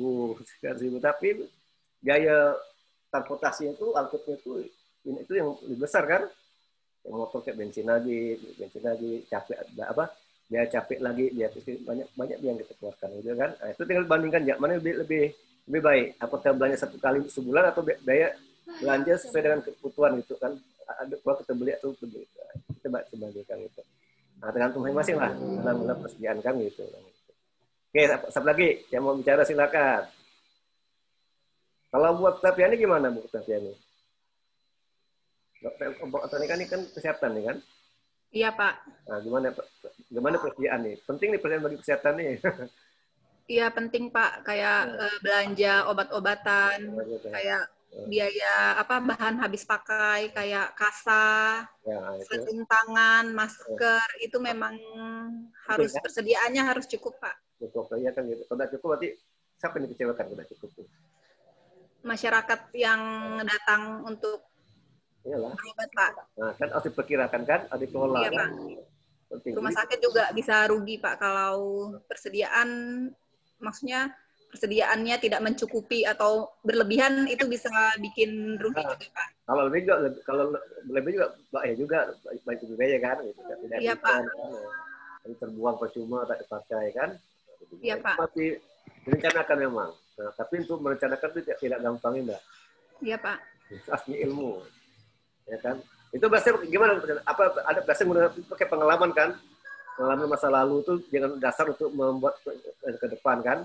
300.000, tapi biaya transportasi itu, angkutnya itu yang lebih besar kan? Yang motor kayak bensin lagi, capek biaya capek lagi, banyak yang kita keluarkan gitu kan? Nah, itu tinggal bandingkan ya, mana lebih baik? Apakah belanja 1 kali sebulan atau biaya belanja sesuai dengan kebutuhan gitu kan? Ada kalau kita beli atau beli, kita bandingkan gitu. Nah, tergantung masing-masing lah dalam persediaan kan gitu. Oke, satu lagi yang mau bicara silakan. Kalau buat Tapiani gimana Bu Tapiani? Dokter ini kan kesehatan nih kan? Iya Pak. Nah, gimana persediaan nih? Penting nih persediaan bagi kesehatan nih. Iya penting Pak, kayak belanja obat-obatan, kayak biaya bahan habis pakai, kayak kasa, sarung tangan, masker, itu memang harus persediaannya harus cukup Pak. Cukup ya kan gitu. Kalau cukup berarti siapa yang dikecewakan kalau cukup tuh? Masyarakat yang datang untuk berobat Pak. Nah, kan harus diperkirakan kan, harus dikelola. Iya Pak. Rumah sakit juga bisa rugi Pak kalau persediaan, maksudnya persediaannya tidak mencukupi atau berlebihan, itu bisa bikin rugi juga Pak. Kalau lebih juga bahaya juga, baik juga ya kan gitu. Tidak iya Pak. Terbuang percuma tak dipakai kan. Iya Pak. Tapi direncanakan memang. Nah, tapi untuk merencanakan itu tidak gampang enggak. Iya Pak. Asli ilmu. Ya kan? Itu biasanya gimana? Ada biasanya pakai pengalaman kan? Pengalaman masa lalu itu jangan dasar untuk membuat ke depan kan?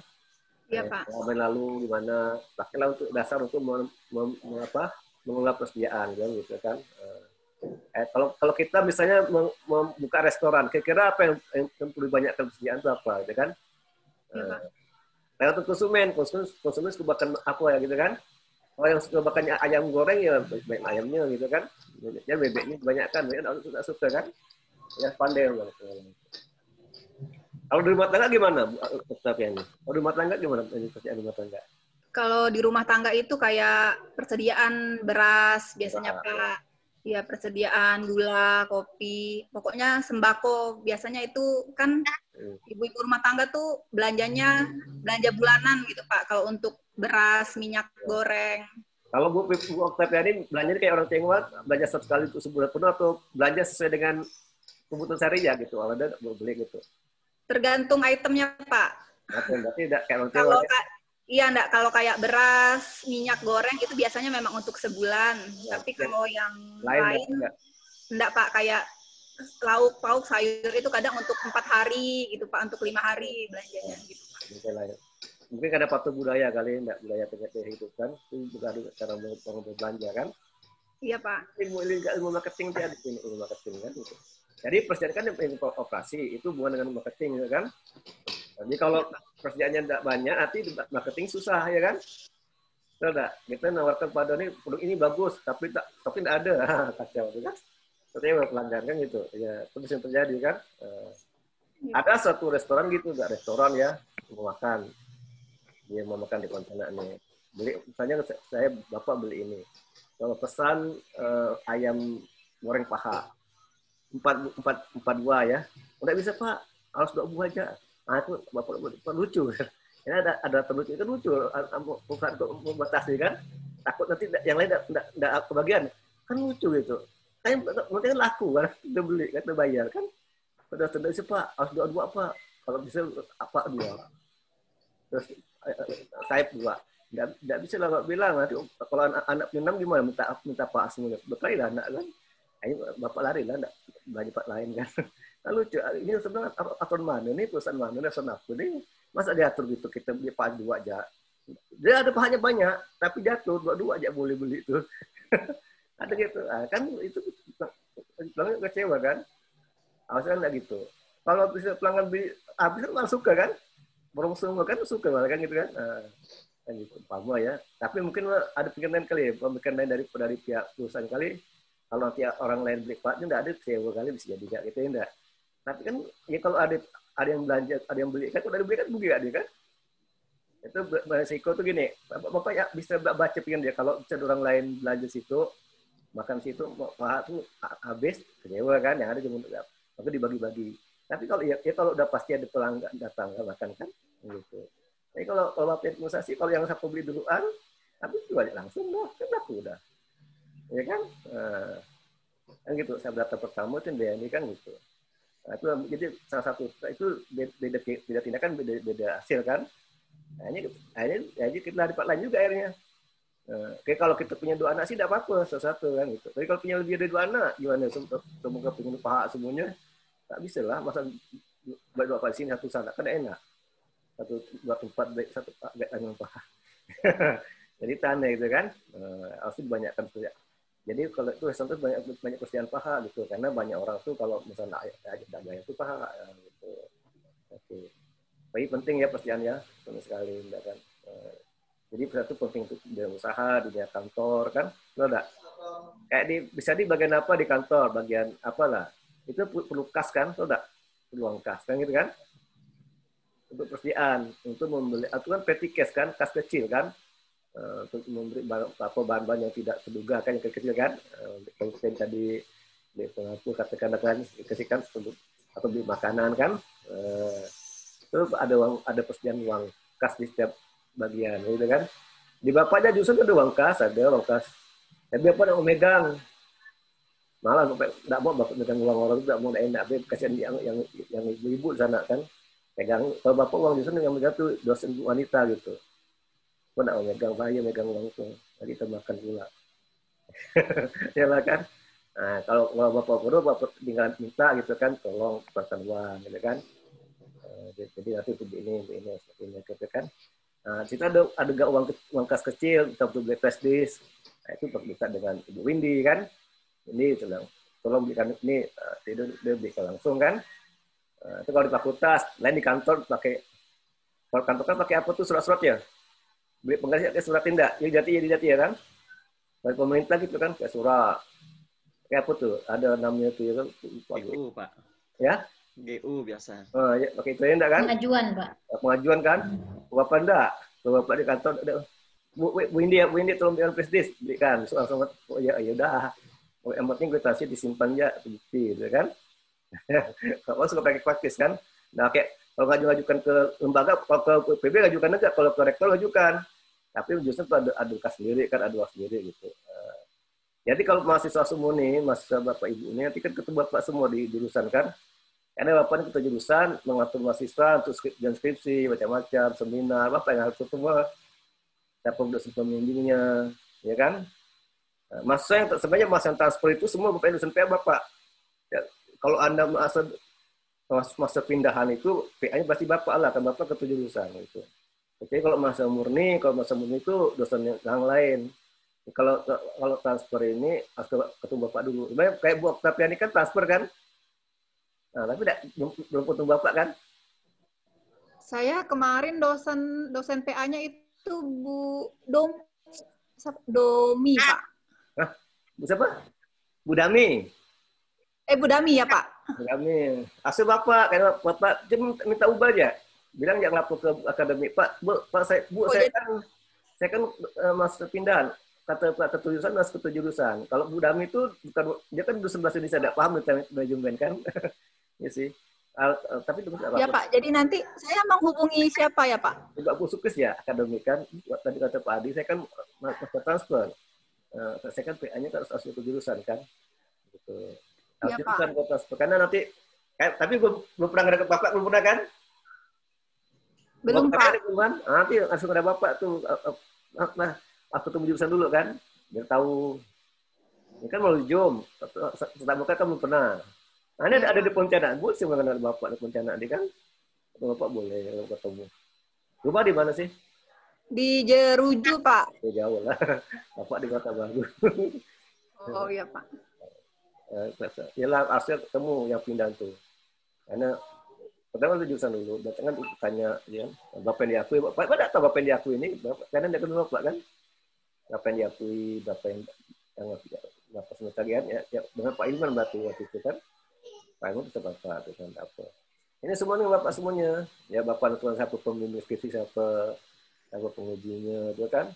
Iya Pak. Pengalaman lalu gimana? Pakailah untuk dasar untuk mengelola persediaan gitu kan? Kalau kita misalnya membuka restoran, kira-kira apa yang perlu banyak persediaan itu apa, gitu kan? Untuk konsumen suka makan apa ya gitu kan? Kalau yang suka makan ayam goreng ya banyak ayamnya gitu kan? Ya bebeknya kebanyakan, tidak suka kan? Ya pandai banget. Kalau di rumah tangga gimana, Tapi ini? Kalau di rumah tangga gimana persediaan rumah tangga? Kalau di rumah tangga itu kayak persediaan beras biasanya Pak. Ya, persediaan gula, kopi, pokoknya sembako biasanya itu kan Ibu-ibu rumah tangga tuh belanjanya belanja bulanan gitu Pak. Kalau untuk beras, minyak goreng. Kalau Bu Oktaviani belanja kayak orang Tionghoa, belanja satu kali untuk sebulan penuh atau belanja sesuai dengan kebutuhan sehari ya gitu. Kalau ada beli gitu. Tergantung itemnya Pak. Berarti tidak kayak orang Tionghoa. Iya, enggak, kalau kayak beras, minyak goreng itu biasanya memang untuk sebulan. Tapi kalau yang lain enggak Pak, kayak lauk pauk sayur itu kadang untuk 4 hari gitu Pak, untuk 5 hari belanjanya gitu Pak. Mungkin karena patuh budaya kali, enggak budaya kehidupan itu juga ada cara berbelanja kan. Iya Pak. Ilmu marketing dia di sini, ilmu marketing kan gitu. Jadi persediaan kan operasi itu hubungan dengan marketing kan. Jadi kalau persediaannya tidak banyak, nanti marketing susah ya kan. Tidak, kita nawarkan pada produk ini bagus, tapi tidak ada kacau kan. Seperti pelanggan kan gitu, ya itu bisa terjadi kan. Ada satu restoran gitu, nggak restoran ya, mau makan, dia mau makan di kontainer nih. Beli, misalnya saya bapak beli ini, kalau pesan ayam goreng paha, 4 buah ya, nggak bisa Pak, harus 2 buah aja. Nah, itu bapak lucu. Ini ada terlucu itu lucu. Perusahaan membatasi kan, takut nanti yang lain tidak kebagian. Kan lucu gitu. Mungkin laku kan, kita beli, kita bayar kan. Sudah bisa Pak, harus 2 Pak. Kalau bisa apa 2. Terus saya 2. Tidak bisa lah Pak bilang nanti kalau anak punya 6 gimana minta Pak semuanya. Berkali lah anak kan. Ayo bapak lari lah, banyak Pak lain kan. Nah, lucu, ini sebenarnya aturan mana nih, perusahaan mana, perusahaan aku nih, masa diatur gitu, kita beli Pak 2 aja. Dia ada pahanya banyak, tapi diatur 2 aja boleh beli itu. Ada gitu, nah, kan itu pelanggan kecewa kan. Harusnya enggak gitu. Kalau bisa pelanggan beli, habis kan malah suka kan. Borong semua kan suka malah kan gitu kan. Nah, kan gitu, paham ya. Tapi mungkin ada pikiran lain kali ya, pemikiran lain dari pihak perusahaan kali. Kalau nanti orang lain beli Pak, enggak ada kecewa kali bisa jadi enggak gitu ya enggak. Tapi kan ya kalau ada yang belanja, ada yang beli kan, kalau ada beli kan rugi ada kan. Itu beresiko tuh gini, Bapak ya bisa baca pikiran dia kalau bisa orang lain belanja situ, makan situ, paha tuh habis, kecewa kan, yang ada cuma maka dibagi-bagi. Tapi kalau ya kalau udah pasti ada pelanggan datang makan kan, gitu. Jadi kalau Bapak investasi, kalau yang satu beli duluan, habis jual langsung dah, kan laku udah. Ya kan? Kan gitu, saya data pertama itu BNI kan gitu. Nah, itu jadi salah satu itu beda tindakan, beda hasil kan. Nah, ini kita dapat lain juga akhirnya. Kayak kalau kita punya 2 anak sih tidak apa-apa satu kan gitu. Tapi kalau punya lebih dari 2 anak gimana? Semoga punya paha semuanya tak bisa lah. Masa 2 Pak di sini, 1 sana kan enak. 1 2 tempat baik, 1 baik dengan paha. Jadi tanda gitu kan. Harus dibanyakkan saja. Jadi kalau itu restoran itu banyak persediaan paha gitu, karena banyak orang tuh kalau misalnya tidak bayar itu paha gitu. Oke. Tapi penting ya persediaannya, penting sekali kan. Jadi satu penting untuk di usaha, di kantor kan, enggak? Kayak bisa di bagian apa di kantor, bagian apalah. Itu perlu kas kan, enggak? Peluang kas kan gitu kan. Untuk persediaan, untuk membeli, itu kan petty cash kan, kas kecil kan. Untuk memberi bahan-bahan yang tidak terduga kan, yang kecil kan, kalau kita di pengaku katakan dikasihkan atau beli makanan kan, itu ada persediaan uang kas di setiap bagian gitu kan. Di bapaknya justru ada uang kas, tapi apa nak megang, malah tidak mau bapak megang uang orang itu, tidak mau enak, tapi kasihan yang ibu-ibu di sana kan pegang. Kalau bapak uang justru yang megang tuh dosen wanita gitu. Kau nak megang bahaya megang uang itu, nanti kita makan pula. Ya lah kan. Nah, kalau bapak guru, bapak tinggal minta gitu kan, tolong keluarkan uang gitu kan. Jadi nanti untuk ini seperti ini gitu kan. Nah, situ ada gak uang kas kecil, kita untuk beli flash disk. Nah, itu berbuka dengan Ibu Windy kan. Ini tolong belikan ini, dia belikan langsung kan. Itu kalau di fakultas, lain di kantor pakai, kalau kantor kan pakai apa tuh surat-surat ya? Beli pengganti kayak surat tindak, jadi ya kan? Dari pemerintah gitu kan, kayak surat. Kayak apa tuh? Ada namanya tuh ya kan? GU Pak. Ya? GU biasa. Ya, pakai itu enggak kan? Pengajuan Pak. Pengajuan kan? Bapak enggak? Bapak di kantor ada. Bu Indi tolong belikan flash disk, belikan. Langsung oh ya udah. Yang penting gue tasnya disimpan ya bukti, gitu kan? Kalau suka pakai praktis kan? Nah, kayak kalau ngajukan ke lembaga, kalau ke PB ngajukan enggak, kalau ke rektor ngajukan. Tapi justru ada kas sendiri kan, ada uang sendiri gitu. Jadi kalau mahasiswa semua nih, mahasiswa Bapak Ibu ini, nanti kan ketemu Bapak semua di jurusan kan. Karena Bapak ini ketua jurusan, mengatur mahasiswa untuk skripsi, macam-macam, seminar, Bapak yang harus semua. Siapa dosen pembimbingnya, ya kan? Mahasiswa yang sebenarnya mahasiswa yang transfer itu semua Bapak dosen PA Bapak. Ya, kalau Anda masa pindahan itu, PA-nya pasti Bapak lah, kan Bapak ketua jurusan. Gitu. Oke, kalau masa murni itu dosen yang lain. Kalau transfer ini harus ketemu Bapak dulu. Sebenarnya kayak Bu Oktaviani kan transfer kan? Nah, tapi belum ketemu Bapak kan? Saya kemarin dosen PA-nya itu Bu Domi, Pak. Hah? Bu siapa? Bu Dami. Bu Dami ya, Pak. Bu Dami. Asal Bapak, karena Bapak dia minta ubah aja. Bilang jangan lapor ke akademik. Pak, saya kan masuk pindahan. Kata Pak Ketua Jurusan masuk Ketua Jurusan. Kalau Bu Dami itu bukan, dia kan dosen bahasa Indonesia, tidak paham manajemen kan. Ya sih. Tapi itu ya Pak, jadi nanti saya menghubungi siapa ya Pak? Juga Bu Sukes ya, akademik kan. Tadi kata Pak Adi, saya kan master transfer. Saya kan PA-nya kan harus ke jurusan kan. Gitu. Harus ya, jurusan ke transfer. Karena nanti, tapi belum pernah ada ke Bapak, belum pernah kan? Belum Pak. Nanti langsung ada Bapak tuh. Nah, aku ketemu jurusan dulu kan. Biar tahu. Ini kan melalui Zoom. Tetap muka kan belum pernah. Nah, ini ada di Pontianak. Bu, sih mengenal Bapak di Pontianak. Kan? Bapak boleh ketemu. Rumah di mana sih? Di Jeruju, Pak. Jauh lah. Bapak di Kota Baru. Oh iya, Pak. Yalah, asal ketemu yang pindah tuh. Karena pertama itu jurusan dulu. Datang kan tanya, ya, Bapak yang diakui. Bapak tidak tahu Bapak yang diakui ini. Karena dia kenal Bapak kan. Bapak yang diakui, Bapak yang Bapak sekalian ya dengan Pak Ilman berarti waktu itu kan. Pak Ilman bisa Bapak itu kan apa. Ini semuanya Bapak semuanya. Ya Bapak tentuan siapa pembimbing skripsi, siapa pengujinya, itu kan.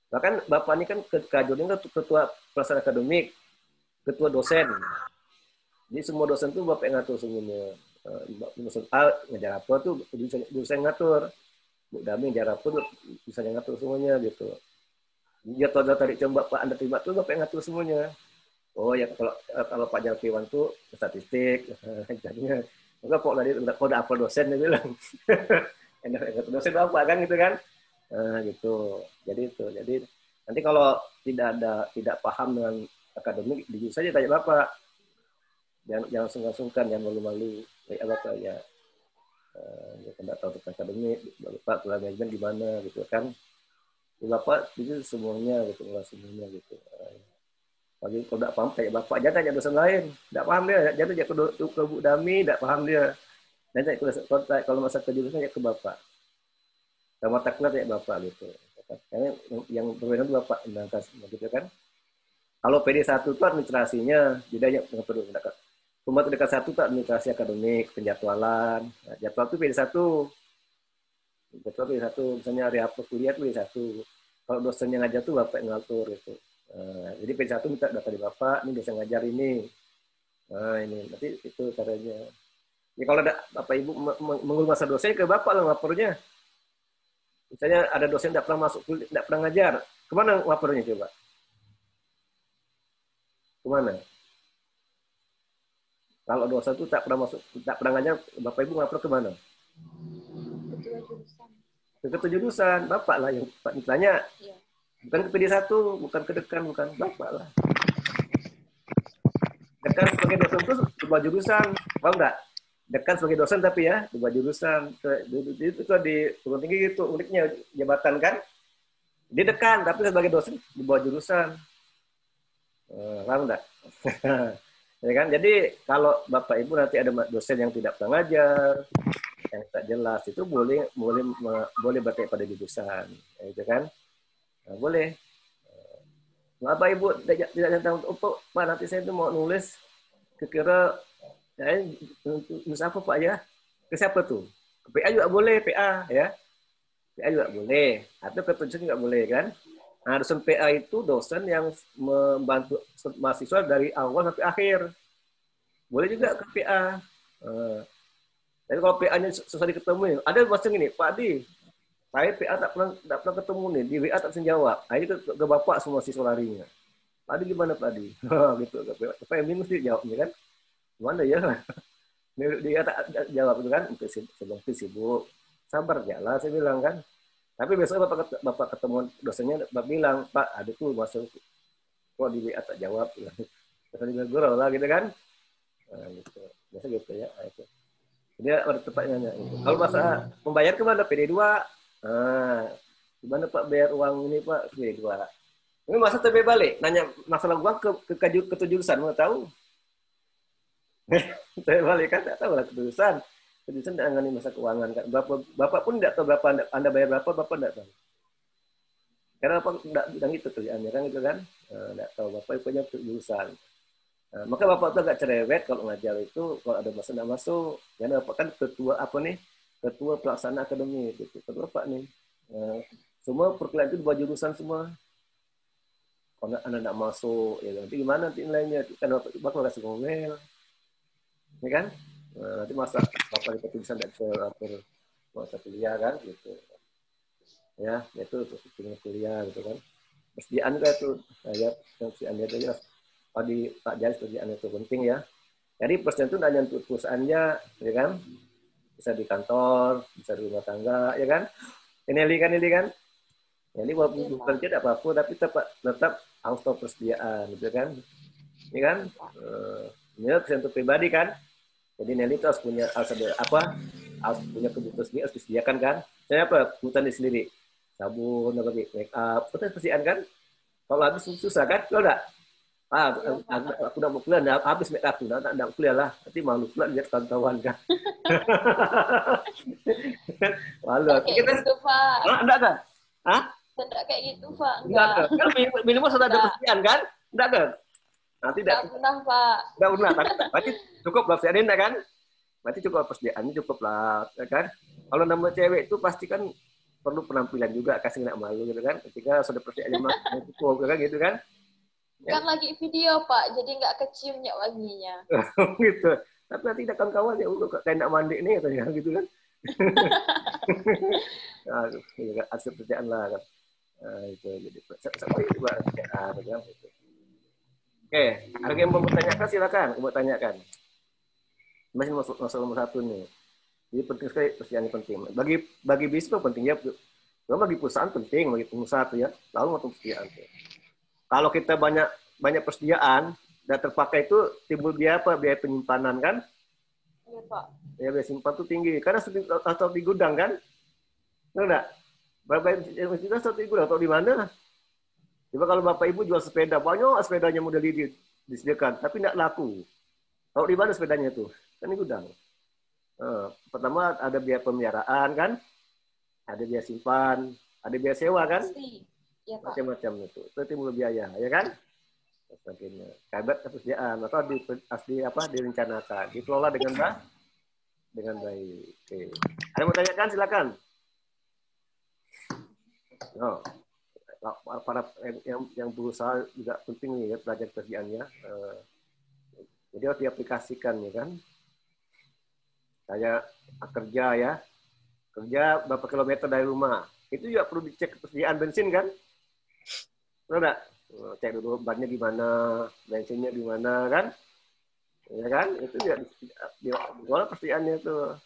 Bahkan Bapak ini kan ketua pelaksana akademik, ketua dosen. Jadi semua dosen tuh Bapak yang ngatur semuanya. Dosen A ngajar apa tuh dosen ngatur. Bu Dami ngajar apa tuh bisa ngatur semuanya gitu. Jadwal tadi coba Bapak Anda terima tuh Bapak yang ngatur semuanya. Oh ya kalau Pak Jalpiwan tuh statistik, jadinya enggak kok tadi udah apa dosen dia bilang. Dosen apa kan gitu kan? Gitu. Jadi nanti kalau tidak paham dengan akademik, jujur saja tanya Bapak. Jangan sungkan-sungkan, jangan malu-malu. Ya Bapak ya. Tidak tahu tentang akademik, Bapak keluar manajemen gimana gitu kan? Bapak itu semuanya gitu, semuanya gitu. Pagi kalau tidak paham kayak Bapak, jangan tanya dosen lain, tidak paham dia, jangan tanya ke Bu Dami, tidak paham dia. Dan kalau masa kejurusan ya ke Bapak. Sama taklah kayak Bapak gitu. Karena yang berwenang itu Bapak gitu kan. Kalau PD1 itu administrasinya, bedanya dengan PD1. Cuma dekat satu itu administrasi akademik, penjadwalan. Nah, jadwal itu PD1. Jadwal PD1, misalnya hari apa kuliah itu PD1. Kalau dosennya ngajar tuh Bapak yang ngatur gitu. Jadi PD1 minta data di Bapak, ini dosen ngajar ini. Nah ini, nanti itu caranya. Ya kalau ada Bapak Ibu mengurus masa dosen ke Bapak lah lapornya. Misalnya ada dosen tidak pernah masuk kuliah, tidak pernah ngajar. Kemana lapornya coba? Kemana? Kalau dosen itu tak pernah masuk, tak pernah ngajar, Bapak Ibu lapor kemana? Ke ketua jurusan, Bapak lah yang ditanya. Ya. Bukan ke PD1, bukan ke dekan, bukan Bapak lah. Dekan sebagai dosen itu sebuah jurusan, paham nggak? Dekan sebagai dosen tapi ya, sebuah jurusan. Itu di perguruan tinggi itu uniknya jabatan kan. Dia dekan, tapi sebagai dosen di bawah jurusan. Paham nggak? Ya kan? Jadi kalau Bapak Ibu nanti ada dosen yang tidak pernah ngajar, yang tak jelas, itu boleh bertanya pada jurusan. Gitu kan? Nah, boleh. Bapak Ibu tidak tentang Pak, nanti saya itu mau nulis kira-kira nulis apa Pak ya? Ke siapa tuh? Ke PA juga boleh, PA ya. PA juga boleh. Atau ke dosen juga boleh kan? Nah, dosen PA itu dosen yang membantu mahasiswa dari awal sampai akhir. Boleh juga ke PA. Tapi kalau PA-nya susah diketemu, ada macam ini, Pak Adi, saya PA tak pernah ketemu nih, di WA tak bisa jawab. Nah, itu ke bapak semua siswa larinya. Pak Adi gimana Pak Adi? Gitu. Apa yang bingung sih jawabnya kan? Gimana ya? Dia tak jawab itu kan, sebelum sibuk. Sabar jalan, saya bilang kan. Tapi besok bapak ketemu dosennya, bapak bilang, Pak, ada tuh masuk kok di WA tak jawab. Terus dia gurau lah gitu kan. Nah, gitu. Biasa gitu ya. Itu. Dia pada tempatnya. Gitu. Kalau masa membayar kemana? PD2. Nah, gimana Pak bayar uang ini Pak? PD2. Ini masa TB balik, nanya masalah uang ke jurusan, mau tahu? TB balik kan tak tahu lah jurusan. Jurusan tidak menangani masa keuangan kan. Bapak pun tidak tahu berapa Anda bayar berapa, Bapak tidak tahu. Karena Bapak tidak bilang itu kerjaannya kan gitu kan. Tidak tahu Bapak punya jurusan. Nah, maka Bapak tuh agak cerewet kalau ngajar itu, kalau ada masa tidak masuk. Karena Bapak kan ketua apa nih? Ketua pelaksana akademi gitu. Ketua Bapak nih. Semua perkuliahan itu 2 jurusan semua. Kalau Anda tidak masuk, ya nanti gimana nanti nilainya? Kan Bapak kasih ngomel. Ya kan? Nanti masa Bapak kita bisa tidak bisa atur masa kuliah kan gitu. Ya, itu untuk kuliah gitu kan. Persediaan juga itu, saya persediaan itu ya. Tadi Pak Jalis persediaan itu penting ya. Jadi persediaan itu tidak hanya untuk perusahaannya, ya kan? Bisa di kantor, bisa di rumah tangga, ya kan? Ini kan? Jadi walaupun bukan tidak apa-apa, tapi tetap harus tahu persediaan, gitu kan? Ini kan? Ini persediaan untuk pribadi kan? Jadi Nelly itu harus punya harus punya kebutuhan sendiri, harus disediakan kan? Saya apa? Kebutuhan sendiri. Sabun, make up, itu persediaan kan? Kalau habis susah kan? Kalau enggak? Aku udah mau kuliah, habis make up, enggak kuliah lah. Nanti malu pula lihat kawan-kawan kan? Malu. Kayak gitu, Pak. Enggak kan? Hah? Tidak kayak gitu, Pak. Enggak kan? Kan minimal sudah ada persediaan kan? Enggak kan? Nanti tidak pernah, Pak. Enggak pernah. Berarti cukup lah persediaan kan? Berarti cukup persediaannya cukup lah, kan? Kalau nama cewek itu pasti kan perlu penampilan juga, kasih nggak malu gitu kan? Ketika sudah persediaannya cukup kan gitu kan? Kan lagi video Pak, jadi nggak kecium minyak wanginya. Gitu. Tapi nanti ada kawan-kawan ya udah kayak nak mandi nih katanya gitu kan? Hasil persediaan lah kan? Itu jadi seperti itu Pak. Oke, ada yang mau bertanyakan silakan, mau tanyakan. Masih masuk nomor 1 nih. Jadi penting sekali persediaan penting. Bagi bisnis penting ya. Bagi perusahaan penting, bagi pengusaha tuh ya. Lalu mau persediaan tuh. Kalau kita banyak persediaan dan terpakai itu timbul biaya apa? Biaya penyimpanan kan? Iya Pak. Ya biaya simpan tuh tinggi. Karena atau di gudang kan? Enggak? Berapa kita satu di gudang atau di mana? Coba kalau Bapak Ibu jual sepeda, banyak sepedanya mudah disediakan, tapi tidak laku. Kalau di mana sepedanya tuh? Kan di gudang. Pertama ada biaya pemeliharaan kan? Ada biaya simpan, ada biaya sewa kan? Ya, macam-macam itu timbul biaya, ya kan? Sebagainya. Kabat persediaan atau direncanakan, dikelola dengan baik. Oke. Ada mau tanyakan silakan. Oh. Para yang berusaha juga penting nih ya belajar persediaannya. Jadi harus diaplikasikan ya kan. Kayak kerja ya. Kerja berapa kilometer dari rumah. Itu juga perlu dicek persediaan bensin kan? Enggak? Cek dulu bannya gimana, bensinnya gimana kan? Ya kan? Itu juga diolah persediaannya tuh.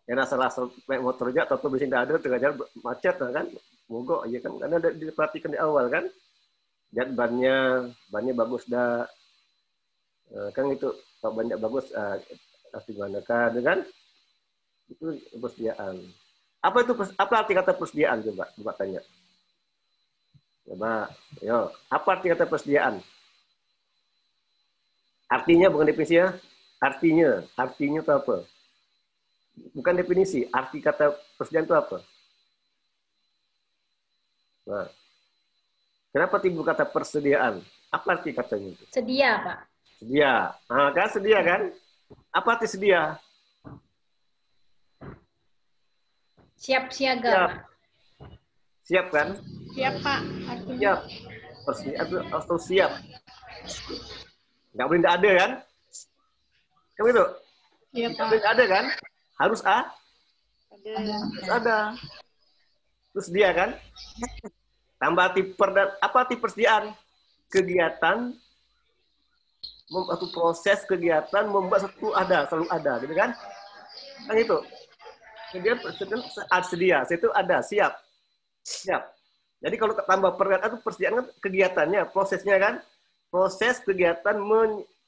Yang asal-asal naik motor aja atau bensin tidak ada tengah jalan macet kan? Mogok aja kan, karena udah diperhatikan di awal kan, lihat bannya bagus dah, kan itu kalau banyak bagus harus dimanakan, kan? Itu persediaan. Apa arti kata persediaan coba tanya. Coba, yo, apa arti kata persediaan? Artinya bukan definisinya, artinya itu apa? Bukan definisi, arti kata persediaan itu apa? Nah, kenapa timbul kata persediaan? Apa arti katanya itu? Sedia, Pak. Sedia. Nah, kan sedia kan? Apa arti sedia? Siap siaga. Siap. Siap kan? Siap, Pak. Artinya. Siap. Persediaan itu atau siap. Nggak boleh nggak ada kan? Kan itu? Iya, Nggak Pak. boleh nggak ada kan? Harus ada. Terus dia kan? Tambah tip persediaan? Kegiatan, satu proses kegiatan membuat satu selalu ada, gitu kan? Kan itu. Kemudian sedia, itu ada, siap. Jadi kalau tambah perkataan itu persediaan kan kegiatannya, prosesnya kan? Proses kegiatan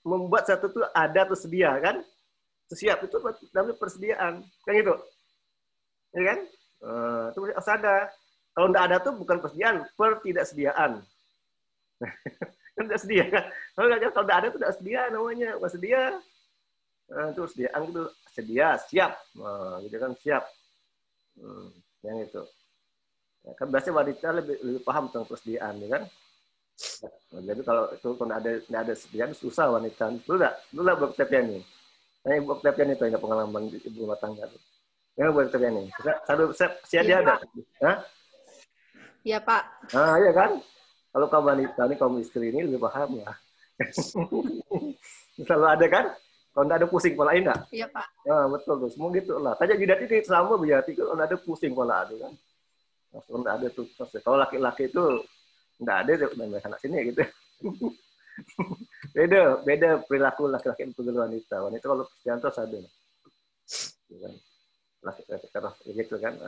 membuat satu itu ada atau sedia kan? Siap itu namanya persediaan, kan gitu. Ya kan? Itu harus ada. Kalau tidak ada tuh bukan persediaan, pertidaksediaan. Kan tidak sedia kan? Kalau tidak ada itu tidak sedia namanya, bukan sedia. Itu sediaan itu sedia, siap, gitu kan, siap. Yang itu. Ya, kan biasanya wanita lebih paham tentang persediaan, ya kan? Jadi kalau itu tidak ada sediaan susah wanita. Lu lah buat TPN ini. Saya buat TPN itu ada pengalaman ibu rumah tangga. Ya buat TPN ini. Dia ada. Hah? Iya Pak. Iya kan? Kalau kaum wanita ini, kaum istri ini lebih paham ya. Selalu ada kan? Kalau tidak ada pusing kepala enggak? Iya Pak. Betul tuh. Semua gitu lah. Tanya jidat ini sama berarti kalau ada pusing kepala ada kan? Kalau tidak ada tuh. Kalau laki-laki itu tidak ada dan sana sini gitu. beda perilaku laki-laki dan wanita. Wanita kalau persediaan terus ada. Laki-laki terus gitu kan.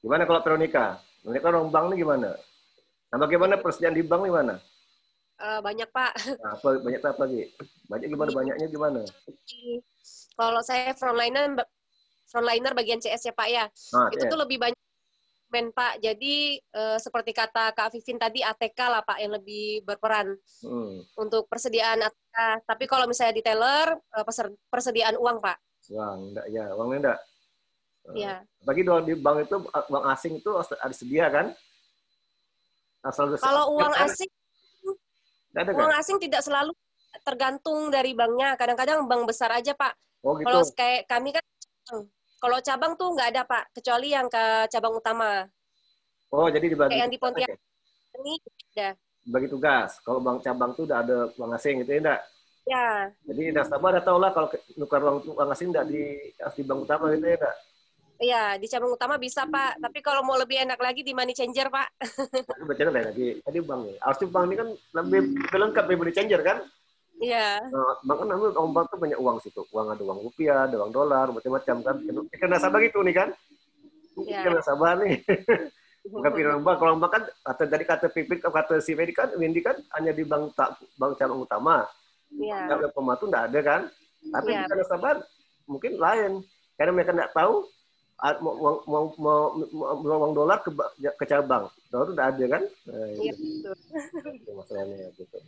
Gimana kalau Veronica? Veronica orang bank ini gimana? Nah, bagaimana persediaan di bank gimana? Banyak Pak. Banyak apa lagi? Banyak gimana? Banyaknya gimana? Kalau saya frontliner bagian CS ya Pak ya. Itu tuh lebih banyak Pak. Jadi seperti kata Kak Vivin tadi ATK lah Pak yang lebih berperan untuk persediaan ATK. Tapi kalau misalnya di teller persediaan uang Pak. Uang enggak ya, uangnya enggak. Iya. Bagi di bank itu uang asing itu ada sedia kan? Kalau uang asing, tidak selalu tergantung dari banknya. Kadang-kadang bank besar aja Pak. Oh, gitu. Kalau kayak kami kan, kalau cabang tuh nggak ada Pak, kecuali yang ke cabang utama. Oh, jadi dibagi. Kayak yang di Pontianak ini ada. Bagi tugas. Kalau bank cabang tuh udah ada uang asing gitu ya enggak? Ya. Jadi nasabah udah tahu lah kalau nukar uang asing enggak di bank utama gitu ya enggak? Iya, di cabang utama bisa Pak. Tapi kalau mau lebih enak lagi di money changer Pak. Baca lagi. Tadi bank nih. Harusnya bank ini kan lebih lengkap dari money changer kan? Iya. Bank kan bank tuh banyak uang situ. Ada uang rupiah, ada uang dolar, macam-macam kan. Kan nasabah gitu nih kan? Iya. Kan nasabah nih. Bukan pikiran bank. Kalau bank kan kata Pipin, kata si Wendy kan hanya di bank cabang utama. Iya. Kalau pematu enggak ada kan? Tapi di nasabah mungkin lain. Karena mereka enggak tahu uang dolar ke cabang. Dolar itu udah ada kan? Iya, betul. Itu masalahnya gitu.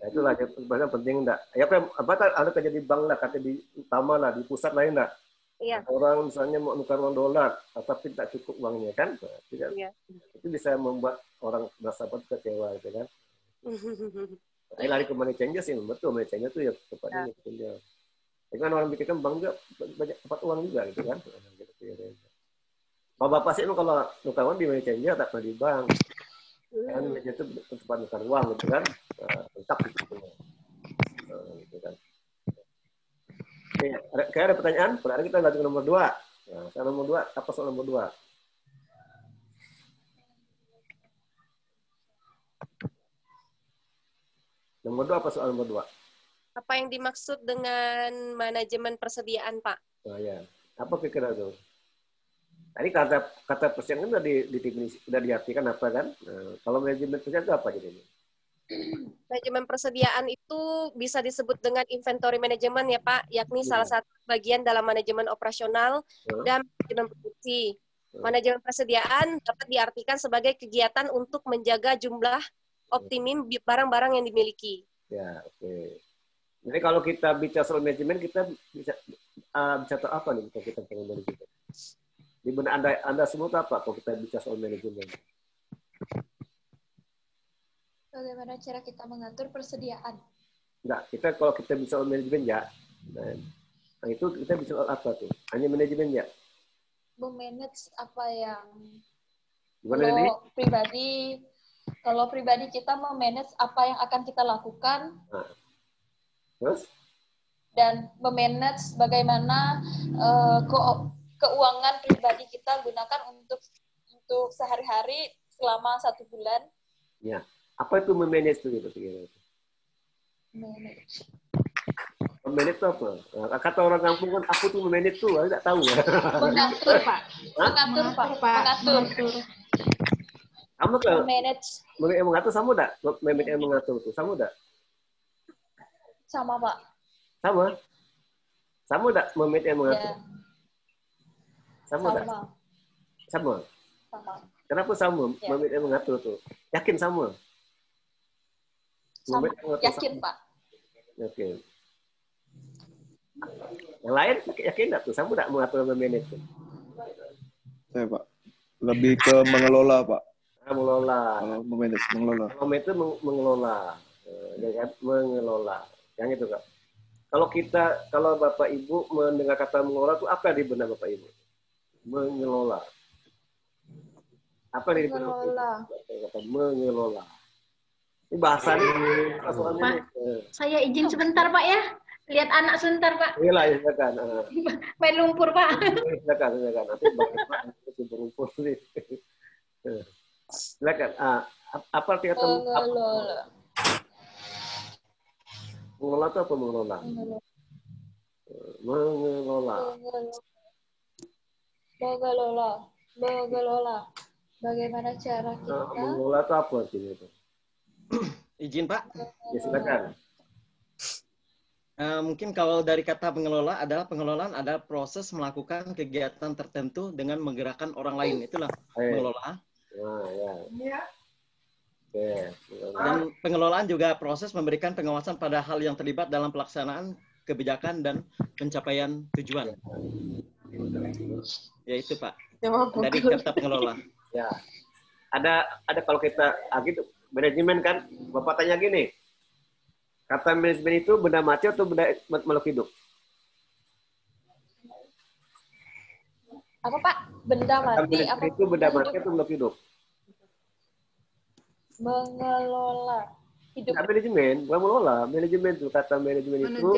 Nah, itulah yang penting enggak. Ya apa ada kerja di bank lah, kata di utama lah, di pusat lain enggak? Iya. Orang misalnya mau nukar uang dolar, tapi tidak cukup uangnya kan? Tidak. Iya. Itu bisa membuat orang nasabah kecewa gitu kan? Lari ke money changer sih, betul money changer itu ya tepatnya ya. Dengan orang pikirkan bank juga banyak tempat uang juga gitu kan. Kalau Bapak sih kalau nukar uang di money changer tak pernah di bank. Kan itu tempat nukar uang gitu kan. Tetap gitu. Gitu kan. Oke, kayak ada pertanyaan? Berarti kita lanjut ke nomor 2. Nah, soal nomor 2, apa soal nomor 2? Nomor 2 apa soal nomor 2? Apa yang dimaksud dengan manajemen persediaan, Pak? Oh ya, apa pikiran itu? Tadi kata persediaan kan udah diartikan apa kan? Kalau manajemen persediaan itu apa jadi? Manajemen persediaan itu bisa disebut dengan inventory management ya Pak, yakni salah satu bagian dalam manajemen operasional dan manajemen produksi. Manajemen persediaan dapat diartikan sebagai kegiatan untuk menjaga jumlah optimum barang-barang yang dimiliki. Ya, oke. Jadi kalau kita bicara soal manajemen, kita bisa tahu apa nih kita soal manajemen? Di benak Anda semua apa kalau kita bicara soal manajemen? Bagaimana cara kita mengatur persediaan? Enggak, kalau kita bisa soal manajemen ya, nah itu kita bisa soal apa tuh? Hanya manajemen ya? Memanage apa yang kalau pribadi kita memanage apa yang akan kita lakukan. Nah. Terus? dan memanage bagaimana keuangan pribadi kita gunakan untuk sehari-hari selama 1 bulan. Ya, apa itu memanage itu gitu? Memanage itu apa? Kata orang kampung kan, aku tuh memanage tuh, aku nggak tahu ya. Mengatur, Pak. Mengatur, Pak. Mengatur. Kamu kan? Manage. Mengatur sama enggak? Memanage yang mengatur itu sama enggak? Sama, Pak. Sama? Sama enggak memanage yang mengatur? Ya. Sama enggak? Sama. Sama. Kenapa sama? Ya. Memanage yang mengatur tuh. Yakin sama? Sama. Yakin, sama. Pak. Oke. Yang lain yakin enggak tuh? Sama enggak mengatur dan memanage tuh? Saya, Pak. Lebih ke mengelola, Pak. Mengelola. Memanage, mengelola. Memanage itu mengelola. Mengelola. Yang itu, Kak. Kalau Bapak Ibu mendengar kata mengelola itu apa di benak Bapak Ibu? Mengelola. Apa di benak kata mengelola? Ini bahasa nih. Pak, saya izin sebentar, Pak ya. Lihat anak sebentar, Pak. Iya lah, silakan. Main lumpur, Pak. Silakan. Nanti Bapak berumpur nih. Silakan. Apa arti kata mengelola? Mengelola itu apa mengelola? Mengelola. Bagaimana cara kita? Mengelola itu apa artinya itu? Izin, Pak. Ya, silakan. Mungkin kalau dari kata pengelola adalah pengelolaan adalah proses melakukan kegiatan tertentu dengan menggerakkan orang lain. Itulah mengelola. Ya. Dan pengelolaan juga proses memberikan pengawasan pada hal yang terlibat dalam pelaksanaan kebijakan dan pencapaian tujuan. Ya itu, Pak. Dari kata pengelola. Ya. Ada kalau kita gitu manajemen kan, Bapak tanya gini. Kata manajemen itu benda mati atau benda makhluk hidup? Apa, Pak? Benda mati apa? Itu benda mati atau makhluk hidup? Mengelola hidup. Nah, manajemen, bukan mengelola. Manajemen itu kata manajemen itu.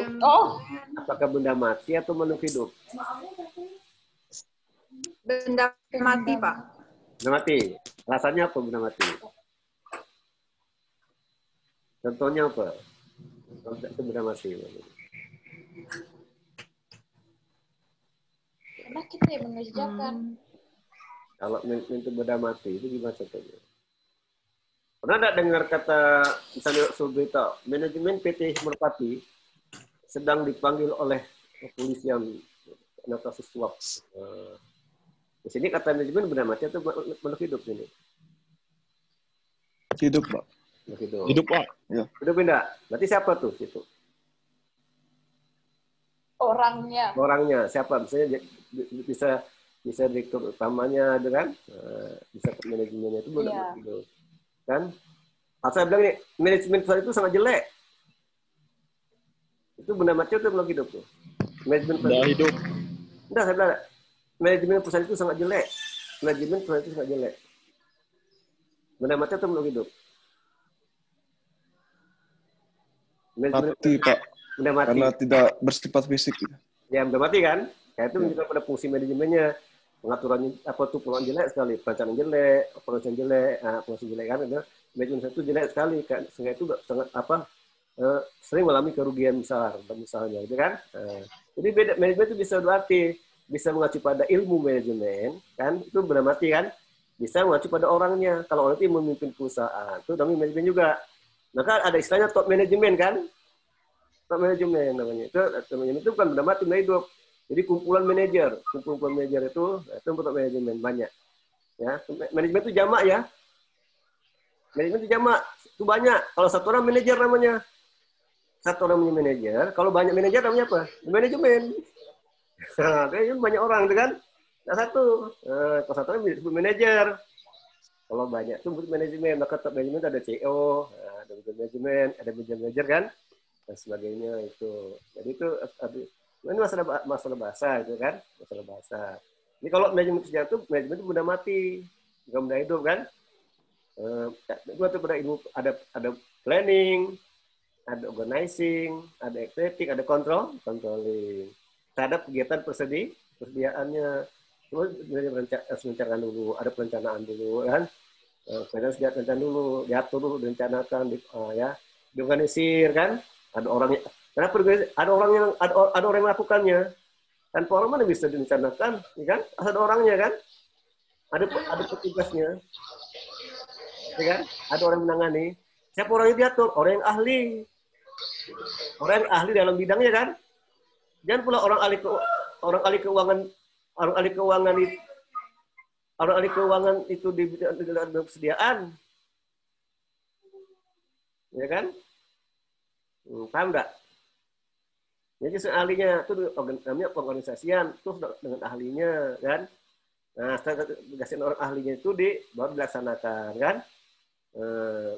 Apakah benda mati atau makhluk hidup? Benda mati, Pak. Benda mati. Alasannya apa benda mati? Contohnya apa? Itu benda mati. Karena kita yang mengerjakan. Kalau itu benda mati, itu gimana contohnya? Pernah tidak dengar kata, misalnya berita, manajemen PT Merpati sedang dipanggil oleh kepolisian karena kasus suap. Di sini kata manajemen benda mati atau makhluk hidup ini? Hidup, Pak. Hidup, Pak. Ya. Hidup enggak? Berarti siapa tuh situ? Orangnya. Siapa? Misalnya bisa direktur utamanya, kan? Bisa manajemennya itu benda hidup. Kan? Saya bilang ini, manajemen perusahaan itu sangat jelek. Itu benda mati atau makhluk hidup tuh? Manajemen perusahaan hidup. Enggak, saya bilang manajemen perusahaan itu sangat jelek. Manajemen perusahaan itu sangat jelek. Benda mati atau makhluk hidup? Mati, Pak. Benda mati. Karena tidak bersifat fisik. Ya, benda mati kan? Kayak itu menunjukkan pada fungsi manajemennya. Pengaturannya apa tuh peluang jelek sekali, perencanaan jelek, operasi jelek, fungsi jelek kan? Manajemen itu jelek sekali kan? Sehingga itu sangat sering mengalami kerugian besar, misalnya, gitu kan? Jadi beda, manajemen itu bisa berarti bisa mengacu pada ilmu manajemen, kan? Itu benda mati kan? Bisa mengacu pada orangnya. Kalau orang itu memimpin perusahaan, itu namanya manajemen juga. Maka ada istilahnya top manajemen kan? Top manajemen namanya. Itu bukan benda mati, benda hidup. Jadi kumpulan manajer itu untuk manajemen banyak. Ya, manajemen itu jamak ya. Manajemen itu jamak, itu banyak. Kalau satu orang manajer namanya. Satu orang punya manajer, kalau banyak manajer namanya apa? Manajemen. Nah, banyak orang itu kan? Nah, satu. Kalau satu orang disebut manajer. Kalau banyak itu disebut manajemen. Maka top manajemen ada CEO, ada manajemen, ada manajer kan? Dan sebagainya itu. Jadi itu ini masalah bahasa itu kan, masalah bahasa. Ini kalau manajemen sejarah itu manajemen itu benda mati, bukan benda hidup kan? Itu pada ilmu ada planning, ada organizing, ada activating, ada controlling. Terhadap kegiatan persediaannya. Terus harus merencanakan dulu, ada perencanaan dulu kan. Kemudian sudah rencana dulu, diatur dulu, direncanakan, diorganisir kan. Ada orang, kenapa ada orang yang melakukannya. Tanpa orang mana bisa direncanakan, ya kan? Ada orangnya kan. Ada petugasnya, ya kan? Ada orang menangani. Siapa orang yang diatur? Orang yang ahli. Orang yang ahli dalam bidangnya kan. Jangan pula orang ahli keuangan itu di bidang persediaan, ya kan? Paham nggak? Jadi ahlinya itu namanya pengorganisasian, terus dengan ahlinya kan. Nah, setelah tugasin orang ahlinya itu baru dilaksanakan kan.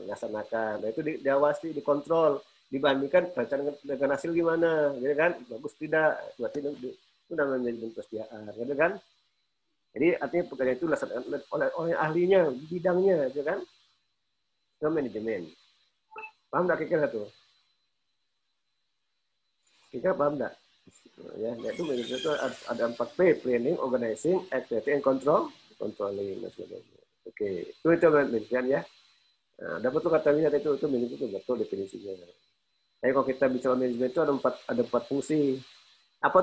Laksanakan. Nah, itu diawasi, dikontrol, dibandingkan perencanaan dengan hasil gimana, gitu kan? Bagus tidak? Berarti itu namanya manajemen persediaan, gitu kan? Jadi artinya pekerjaan itu dilaksanakan oleh ahlinya, bidangnya, gitu kan? Itu manajemen. Paham nggak kira-kira tuh? Kira paham nggak? Ya, itu manajemen itu ada 4P: planning, organizing, activity, and controlling. Oke, itu manajemen ya. Nah, dapat tuh kata lihat itu manajemen itu betul definisinya. Tapi kalau kita bicara manajemen itu ada empat fungsi. Siapa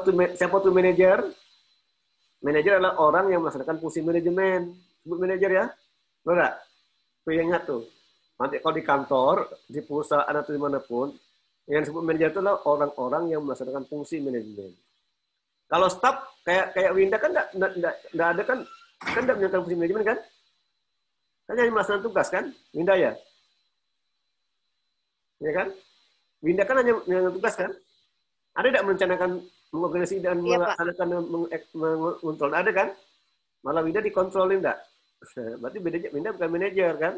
tuh manajer? Manajer adalah orang yang melaksanakan fungsi manajemen. Sebut manajer ya, benar? Ingat tuh. Nanti kalau di kantor, di perusahaan atau dimanapun, yang disebut manajer itu adalah orang-orang yang melaksanakan fungsi manajemen. Kalau staff kayak Winda kan nggak ada kan nggak melaksanakan fungsi manajemen kan? Kan hanya melaksanakan tugas kan, Winda ya? Ya kan? Winda kan hanya melaksanakan tugas kan? Ada tidak merencanakan, mengorganisasi dan melaksanakan, mengontrol? Ada kan? Malah Winda dikontrolin enggak? Berarti Winda bukan manajer kan?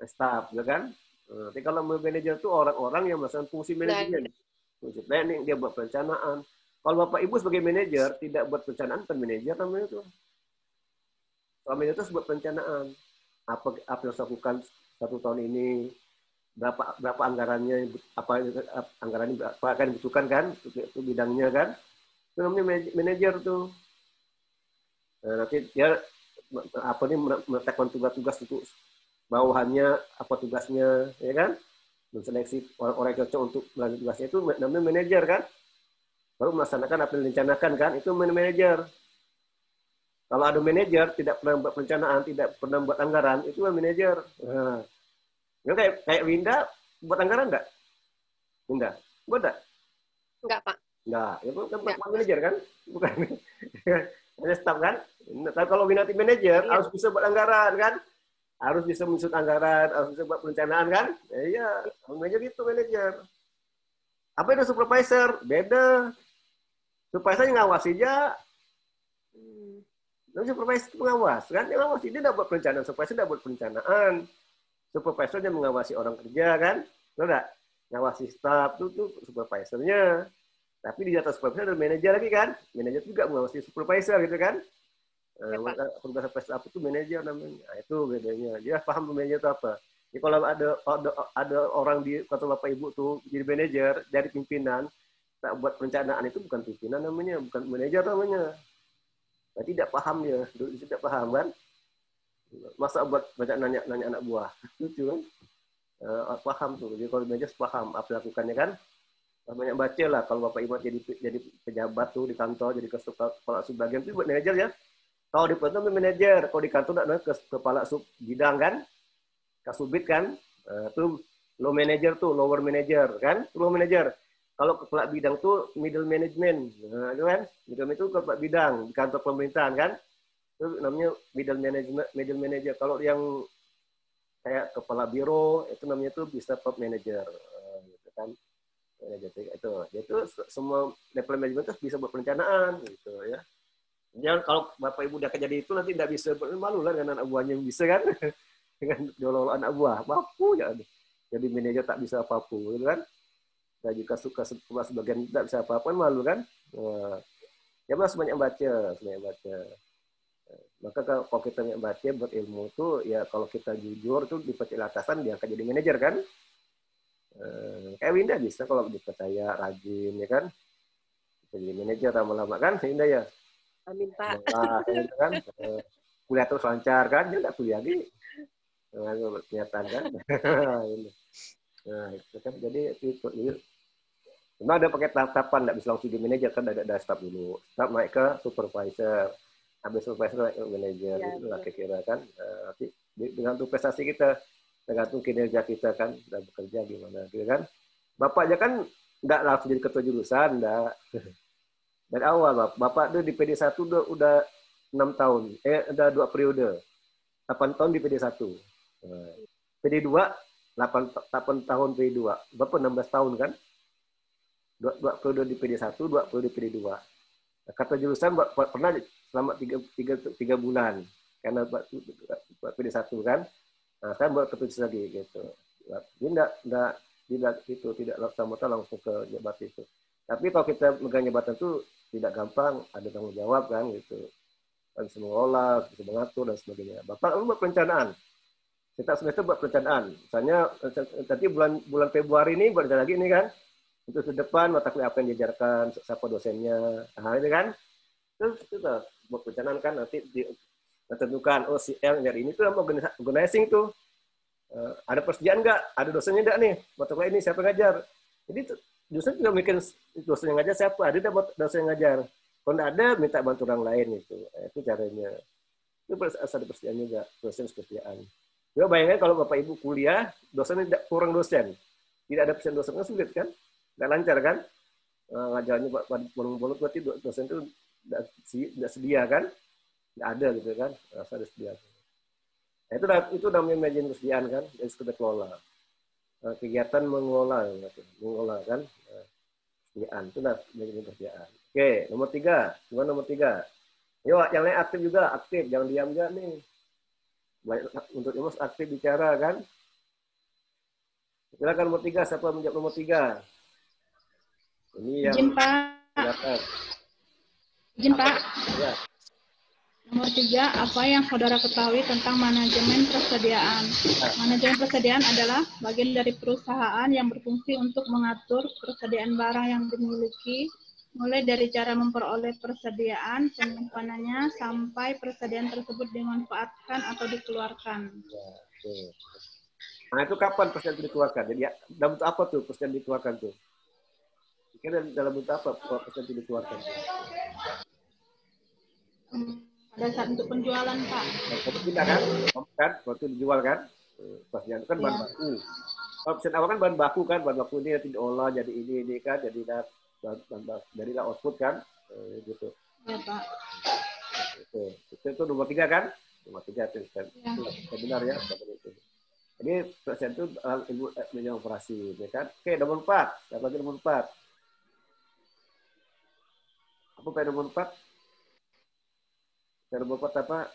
Staff, ya kan? Tapi kalau manajer itu orang-orang yang melaksanakan fungsi manajemen. Fungsi planning, dia buat perencanaan. Kalau Bapak Ibu sebagai manajer tidak buat perencanaan, bukan manajer namanya itu. Kalau manajer itu buat perencanaan. Apa yang harus lakukan 1 tahun ini, berapa anggarannya, anggarannya berapa akan dibutuhkan kan, itu bidangnya kan. Itu namanya manajer tuh. Nah, nanti dia meletakkan tugas-tugas itu, bawahannya apa tugasnya, ya kan? Menseleksi orang-orang yang cocok untuk melanjutkan tugasnya, itu namanya manajer kan. Baru melaksanakan apa yang direncanakan kan, itu manajer. Kalau ada manajer tidak pernah buat perencanaan, tidak pernah buat anggaran, itu manajer. Nah, kayak Winda buat anggaran enggak? Winda, buat enggak? Enggak, Pak. Enggak, ya bukan manajer kan? Bukan. Hanya staff kan? Tapi kalau Winda manajer harus bisa buat anggaran kan? Harus bisa menyusun anggaran, harus bisa buat perencanaan kan? Ya, iya, manajer itu manajer. Apa itu supervisor? Beda. Supervisor yang ngawasi aja. Lalu supervisor itu pengawas kan? Yang ngawasi dia tidak buat perencanaan, supervisor tidak buat perencanaan. Supervisor yang mengawasi orang kerja kan? Enggak? Ngawasi staff itu supervisornya. Tapi di atas supervisor ada manajer lagi kan? Manajer juga mengawasi supervisor gitu kan? Supervisor apa itu manajer namanya. Nah, itu bedanya. Dia paham manajer itu apa. Jadi kalau ada orang di kantor Bapak Ibu tuh jadi manajer, dari pimpinan, tak buat perencanaan, itu bukan pimpinan namanya, bukan manajer namanya. Berarti tidak paham dia, tidak paham kan? Masa buat banyak nanya anak buah, lucu kan? Paham tuh, jadi kalau manajer paham apa lakukannya kan? Banyak baca lah kalau Bapak Ibu jadi pejabat tuh di kantor, jadi kepala subbagian itu buat manajer ya. Kalau di kantor manajer, kalau di kantor ada kepala sub bidang kan, kasubit kan, itu low manager tuh, lower manager kan, low manager. Kalau kepala bidang tuh middle management, nah, itu kan, middle itu kepala bidang di kantor pemerintahan kan, itu namanya middle manager. Kalau yang kayak kepala biro itu namanya tuh bisa top manager, gitu kan. Itu semua level manajemen itu bisa buat perencanaan gitu ya. Jangan kalau Bapak Ibu udah kerja di itu nanti tidak bisa, malu lah dengan anak buahnya yang bisa kan. Dengan jolol anak buah, mampu ya. Jadi manajer tak bisa apa-apa gitu kan. Dan jika suka sebagian tidak bisa apa-apa, malu kan. Ya mas banyak baca. Maka kalau kita banyak baca buat ilmu itu, ya kalau kita jujur tuh di petil atasan dia akan jadi manajer kan. Kayak Winda bisa kalau dipercaya, rajin, ya kan? Jadi manajer lama-lama kan, Winda ya. Amin, Pak. Nah, gitu kan. Kuliah terus lancar kan, dia nggak kuliah lagi. Kelihatan kan. Nah, itu kan jadi itu. Cuma ada pakai tahap-tahapan, nggak bisa langsung jadi manajer kan, ada staf dulu. Staf naik ke supervisor, habis supervisor naik ke manajer, Ya, itu lah kira-kira kan. Nanti dengan prestasi kita, tergantung kinerja kita kan, dan bekerja gimana, gitu kan. Bapak aja kan nggak langsung jadi ketua jurusan, nggak. Dari awal, Bapak tuh di PD1 udah 6 tahun, udah 2 periode. 8 tahun di PD1. PD2, 8 tahun PD2. Bapak 16 tahun kan? 2 periode di PD1, 2 periode di PD2. Kata jurusan pernah selama 3 bulan. Karena PD1 kan. Nah, saya buat keputusan lagi gitu. Ini tidak langsung ke jabatan itu. Tapi kalau kita megang jabatan itu tidak gampang, ada tanggung jawab kan gitu. Harus mengelola, harus mengatur dan sebagainya. Bapak buat perencanaan. Setiap semester buat perencanaan. Misalnya nanti bulan Februari ini buat lagi ini kan. Untuk ke depan mata kuliah apa yang diajarkan, siapa dosennya. Nah, ini kan. Terus kita buat perencanaan kan nanti ditentukan si L dari ini tuh organizing tuh. Ada persediaan nggak? Ada dosennya nggak nih? Mata kuliah ini siapa ngajar? Jadi dosen juga mikir dosen yang ngajar siapa? Ada dosen yang ngajar. Kalau nggak ada, minta bantu orang lain itu. Itu caranya. Itu ada persediaan juga, dosen persediaan. Coba bayangkan kalau Bapak Ibu kuliah, dosennya tidak kurang dosen. Tidak ada persediaan dosen, kan sulit kan? Nggak lancar kan? Ngajarnya bolong-bolong, berarti dosen itu tidak sedia kan? Nggak ada gitu kan? Rasa ada sedia. Nah, itu namanya manajemen persediaan kan? Dari sekedar kelola. Kegiatan mengelola kan? Persediaan, itu manajemen persediaan. Oke, nomor 3. Gimana nomor 3? Yuk, yang lain aktif juga, aktif. Jangan diam juga nih. Untuk emosi aktif bicara kan? Silakan nomor 3. Siapa menjawab nomor 3? Ini yang Izin, Pak. Izin, Pak. Ya. Nomor 3, apa yang saudara ketahui tentang manajemen persediaan? Manajemen persediaan adalah bagian dari perusahaan yang berfungsi untuk mengatur persediaan barang yang dimiliki, mulai dari cara memperoleh persediaan, penyimpanannya, sampai persediaan tersebut dimanfaatkan atau dikeluarkan. Nah, itu kapan persediaan itu dikeluarkan? Jadi dalam bentuk apa tuh persediaan dikeluarkan tuh? Kira dalam bentuk apa persediaan itu dikeluarkan? Pada saat untuk penjualan, Pak. Itu tidak kan? Waktu dijual kan? Persediaan itu kan bahan baku. Kalau persediaan awal kan bahan baku kan? Bahan baku ini nanti diolah jadi ini kan? Jadilah output kan? Gitu. Ya, Pak. Itu nomor 3 kan? Nomor 3 itu kan? Ya. Benar ya? Jadi persediaan itu ilmu manajemen operasi, ya kan? Oke, nomor 4. Siapa lagi nomor 4? Apa nomor 4? Nomor 4 apa?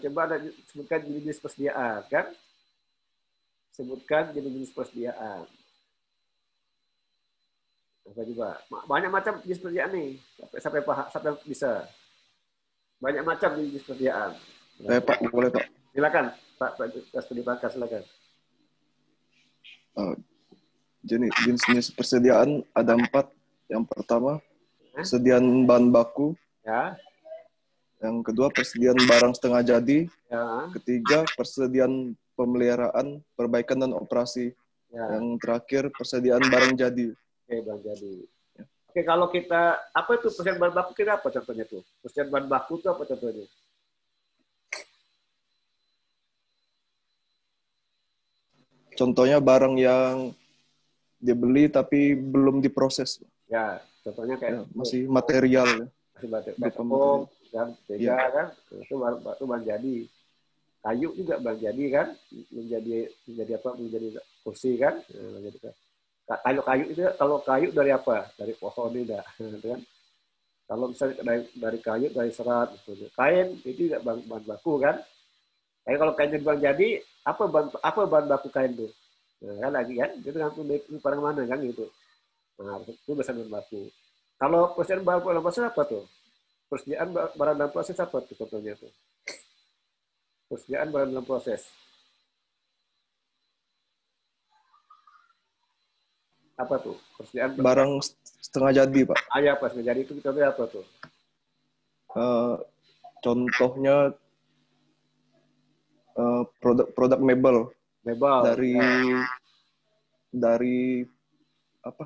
Coba ada sebutkan jenis persediaan, kan? Sebutkan jenis persediaan. Apa juga? Banyak macam jenis persediaan nih. Sampai bisa. Banyak macam jenis persediaan. Pak, boleh Pak. Silakan, Pak Studi Bangka, silakan. Jenis persediaan ada 4. Yang pertama, persediaan bahan baku. Ya. Yang kedua, persediaan barang setengah jadi. Ya. Ketiga, persediaan pemeliharaan, perbaikan, dan operasi. Ya. Yang terakhir, persediaan barang jadi. Oke, barang jadi. Ya. Oke, kalau kita, apa itu persediaan bahan baku, kira apa contohnya tuh? Persediaan bahan baku itu apa contohnya? Contohnya barang yang dibeli tapi belum diproses. Ya, contohnya kayak masih material. Masih material. Kan, tega kan, itu bahan jadi. Kayu juga bahan jadi kan, menjadi apa? Menjadi kursi kan. Kayu itu kalau kayu dari apa? Dari pohon tidak, kan? Kalau misalnya dari kayu, dari serat, gitu. Kain itu juga bahan baku kan. Tapi kalau kain itu bahan jadi, apa bahan baku kain itu? Nah, kan lagi kan, itu tergantung dari barang mana kan gitu. Nah, itu biasanya bahan baku. Kalau persediaan bahan baku apa tuh? Persediaan barang dalam proses apa tuh contohnya tuh? Persediaan barang dalam proses. Apa tuh? Persediaan barang setengah jadi, Pak. Ya, pas jadi itu kita apa tuh? Contohnya produk mebel. Dari apa?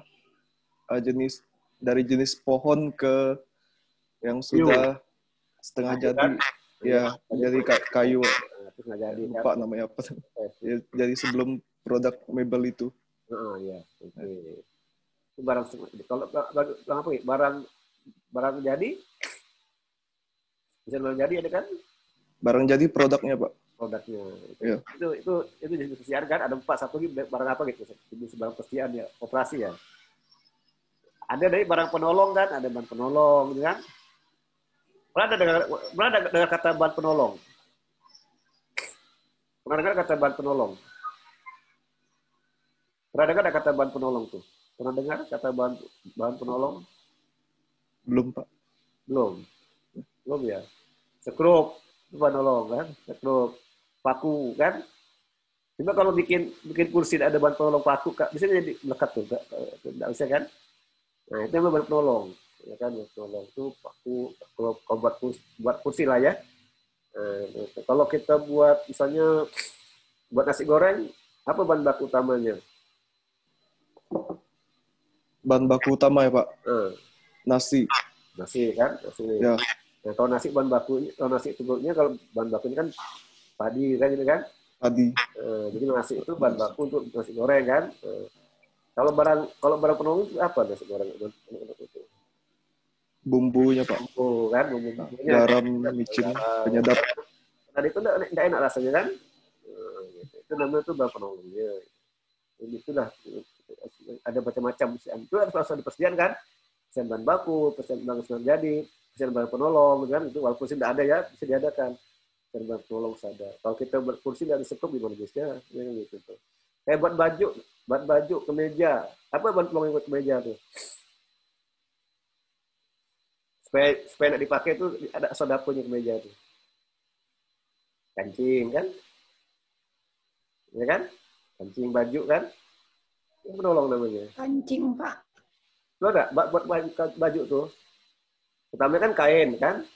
Jenis pohon ke yang sudah setengah jadi. Ya, jadi kayu. Lupa namanya apa. Ya, jadi sebelum produk mebel itu. Ya. Okay. Itu barang kalau barang jadi bisa jadi ada kan? Barang jadi produknya, Pak. Produknya. Ya. Itu jenis persediaan kan ada 4, satu lagi barang apa gitu? Jenis barang persediaan ya, operasi ya. Ada dari barang penolong kan, ada bahan penolong kan? Pernah dengar kata bahan penolong? Pernah dengar kata bahan penolong? Pernah dengar kata bahan penolong tuh? Pernah dengar kata bahan penolong? Belum, Pak. Belum ya. Sekrup, itu bahan penolong kan? Sekrup, paku kan? Cuma kalau bikin kursi ada bahan penolong paku, bisa jadi melekat tuh, nggak bisa kan? Nah itu yang bahan penolong, ya kan? Bahan penolong itu paku, kalau buat kursi lah ya. Kalau kita buat misalnya buat nasi goreng, apa bahan baku utamanya? Bahan baku utama ya, Pak? Nasi kan? Nasi. Ya. Nah, kalau nasi bahan bakunya, kalau nasi tutupnya, kalau bahan bakunya kan padi kan gitu kan? Padi. Jadi nasi itu bahan baku untuk nasi goreng kan? Kalau barang penolong itu apa nasi goreng? Bumbunya, Pak. Bumbu kan? Bumbunya. Garam, micin, penyedap. Tadi itu enggak enak rasanya kan? Itu namanya itu bahan penolongnya. Itulah ada macam-macam. Itu harus ada persediaan kan? Persediaan bahan baku, persediaan bahan setengah jadi, persediaan bahan penolong kan? Itu walaupun tidak ada ya bisa diadakan. Persediaan bahan penolong ada. Kalau kita berkursi dari sekop gimana biasanya? Ya, gitu tuh. Kayak buat baju, kemeja. Apa bahan penolong buat kemeja tuh? Supaya nak dipakai itu ada sodakonya kemeja tuh. Kancing kan? Ya kan? Kancing baju kan? Yang penolong namanya. Kancing, Pak. Itu ada buat baju tuh. Pertama kan kain kan?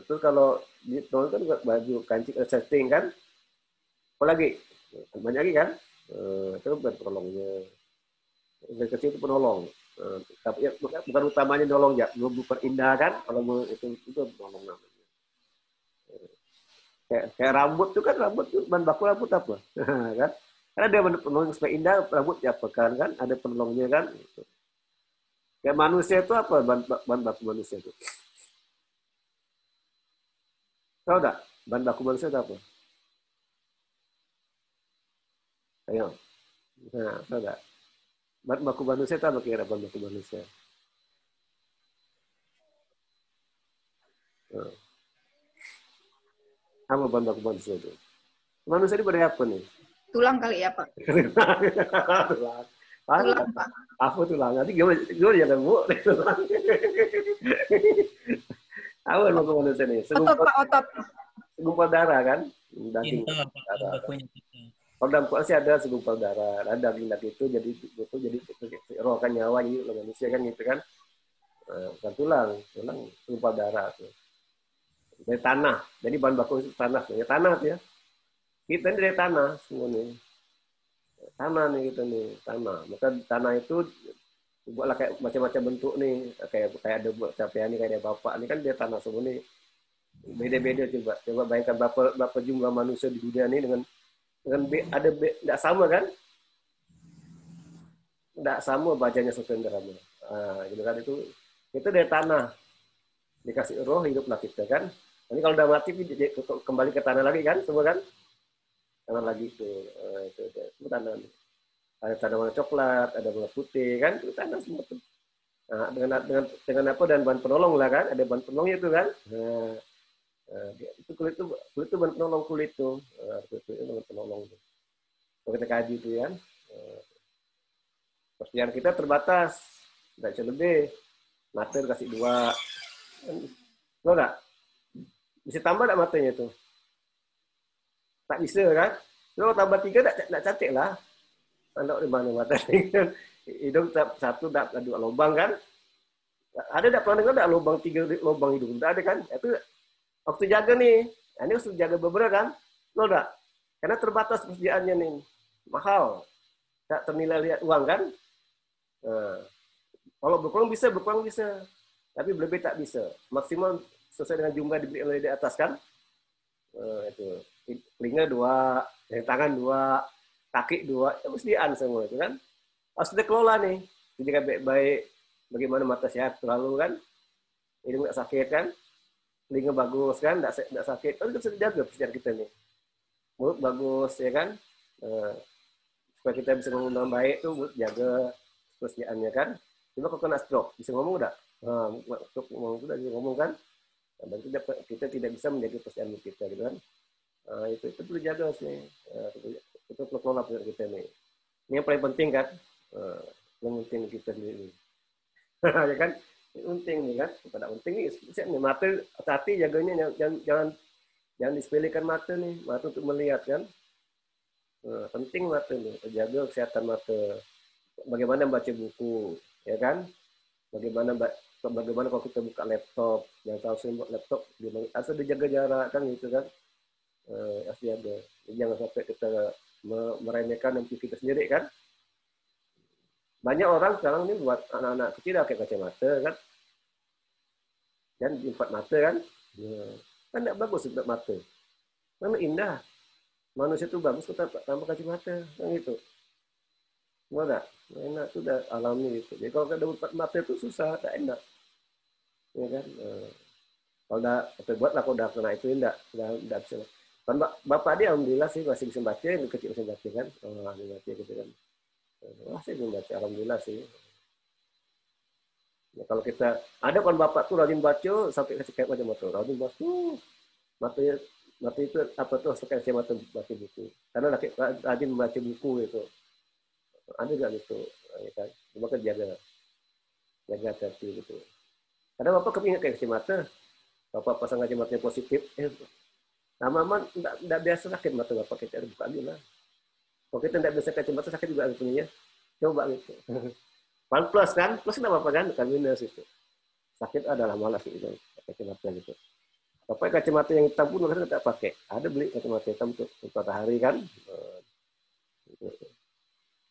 Terus kalau di penolong kan buat baju, kancing, setting kan? Apa lagi? Banyak lagi kan? Itu bukan penolongnya. Yang kecil itu penolong. Tapi ya, bukan utamanya nolong ya, bukan indah kan? Kalau itu penolong namanya. Kayak rambut tuh kan, rambut tuh bahan baku rambut apa? Kan? Karena dia penolong supaya indah, rambut ya apa kan? Ada penolongnya kan? Kayak manusia itu apa bahan baku manusia itu? Tahu nggak? Bahan baku manusia itu apa? Ayo. Nah, tahu nggak? Bahan baku manusia itu apa kira bahan baku manusia? Apa bahan baku manusia itu? Manusia ini pada apa nih? Tulang kali ya, Pak. Tulang. Tulang, Pak. Apa tulang? Nanti gimana jangan Bu? Apa bahan baku manusia nih? Otot. Segumpal darah kan? Daging darah. Kalau dalam Quran sih ada segumpal darah, ada daging itu jadi roh kan nyawa ini manusia kan gitu kan, bukan tulang segumpal darah tuh. Dari tanah, jadi bahan baku itu tanah, ya tanah tuh ya. Kita ini dari tanah semua nih, tanah nih kita nih tanah. Maka tanah itu buatlah kayak macam-macam bentuk nih, kayak ada buat capaian nih kayak ada bapak ini kan dia tanah semua nih, beda-beda coba bayangkan berapa jumlah manusia di dunia ini dengan tidak sama kan? Tidak sama bacanya sebenarnya. Gitu kan itu dari tanah dikasih roh hiduplah kita kan. Nanti kalau udah mati kembali ke tanah lagi kan, semua kan? Tanah lagi itu tanah. Ada tanah warna coklat, ada warna putih kan? Itu tanah semua tuh. Nah, dengan apa dan bahan penolong lah kan? Ada bahan penolongnya itu kan? Itu kulit itu bahan penolong kulit tuh. Kulit itu bahan penolong tuh. Kalau kita kaji itu ya. Persediaan kita terbatas, nggak bisa lebih. Mata kasih 2. Tahu nggak? Bisa tambah nggak matanya itu? Tak bisa kan? Kalau tambah 3 nggak cantik lah. Anak di mana matanya? hidung satu, ada 2 lubang kan? Ada tidak pernah dengar ada lubang 3 lubang hidung? Tidak ada kan? Itu waktu jaga nih. Nah, ini harus jaga beberapa kan? Lo enggak? Karena terbatas persediaannya nih. Mahal. Tak ternilai lihat uang kan? Nah, kalau berkurang bisa. Tapi lebih tak bisa. Maksimal sesuai dengan jumlah diberi oleh di atas kan? Itu. Telinga 2, tangan 2, kaki 2, ya persediaan semua itu kan? Harus dikelola nih. Jika baik-baik, bagaimana mata sehat terlalu kan? Hidung nggak sakit kan? Telinga bagus kan? Nggak sakit. Kan kita jaga persediaan kita nih. Mulut bagus ya kan? Supaya kita bisa ngomong dengan baik tuh, mulut jaga persediaannya kan? Cuma kalau kena stroke, bisa ngomong nggak? Stroke ngomong sudah bisa ngomong kan? Dan kita tidak bisa menjaga persediaan kita gitu kan? Itu perlu jaga sih. Itu perlu kelola persediaan kita nih. Ini yang paling penting kan? Yang penting kita sendiri. Ya kan? Ini penting nih kan? Pada penting nih mata, hati jaganya jangan disepelekan mata nih. Mata untuk melihat kan? Penting mata nih, jaga kesehatan mata. Bagaimana baca buku, ya kan? Bagaimana kalau kita buka laptop, jangan tahu sih buat laptop, asal dijaga jarak kan gitu kan? Harus dijaga. Jangan sampai kita meremehkan MP kita sendiri kan? Banyak orang sekarang ini buat anak-anak kecil pakai kacamata kan? Dan 4 mata kan? Kan tidak bagus untuk mata. Mana indah. Manusia itu bagus kita tanpa kacamata kan gitu. Enggak, enak itu udah alami gitu. Jadi kalau ada 4 mata itu susah, tak enak. Ya kan? Kalau udah buatlah kalau udah kena itu enggak bisa. Kan bapak dia alhamdulillah sih masih bisa baca, yang kecil bisa baca kan. Baca gitu kan. Masih bisa baca alhamdulillah sih. Ya, kalau kita ada kan bapak tuh rajin baca sampai kasih kayak macam itu. Rajin baca. Mata itu apa tuh suka mata baca buku. Karena laki rajin membaca buku itu. Ada nggak gitu, ya kan? Cuma kan jaga hati gitu. Kadang bapak kepingin kayak kacamata, bapak pasang kacamata yang positif, lama-lama nggak biasa sakit mata bapak, kita buka dulu lah. Kalau kita nggak biasa kacamata sakit juga punya, coba gitu. Plus kan, plus nggak apa-apa kan, bukan minus itu. Sakit adalah malas gitu, kacamata gitu. Bapak kacamata yang hitam pun kadang nggak pakai. Ada beli kacamata hitam untuk matahari kan.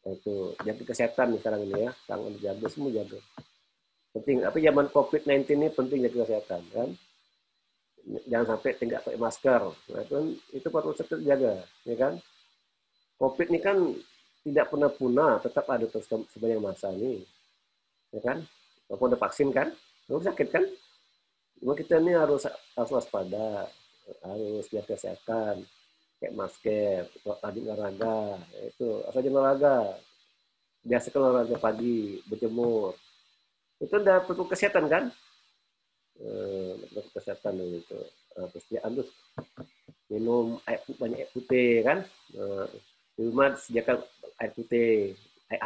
Itu jaga kesehatan nih sekarang ini ya, tangan dijaga, semua jaga. Penting, tapi zaman COVID-19 ini penting jaga kesehatan kan. Jangan sampai tidak pakai masker. Nah, itu patut tetap jaga, ya kan. COVID ini kan tidak pernah punah, tetap ada terus sepanjang masa ini, ya kan. Walaupun ada vaksin kan, harus sakit kan. Cuma kita ini harus waspada, harus jaga kesehatan. Kayak masker, rajin olahraga, itu rajin olahraga, biasakan olahraga pagi, berjemur, itu udah perlu kesehatan kan, perlu kesehatan itu, persediaan terus minum banyak air putih kan, di rumah sediakan air putih, air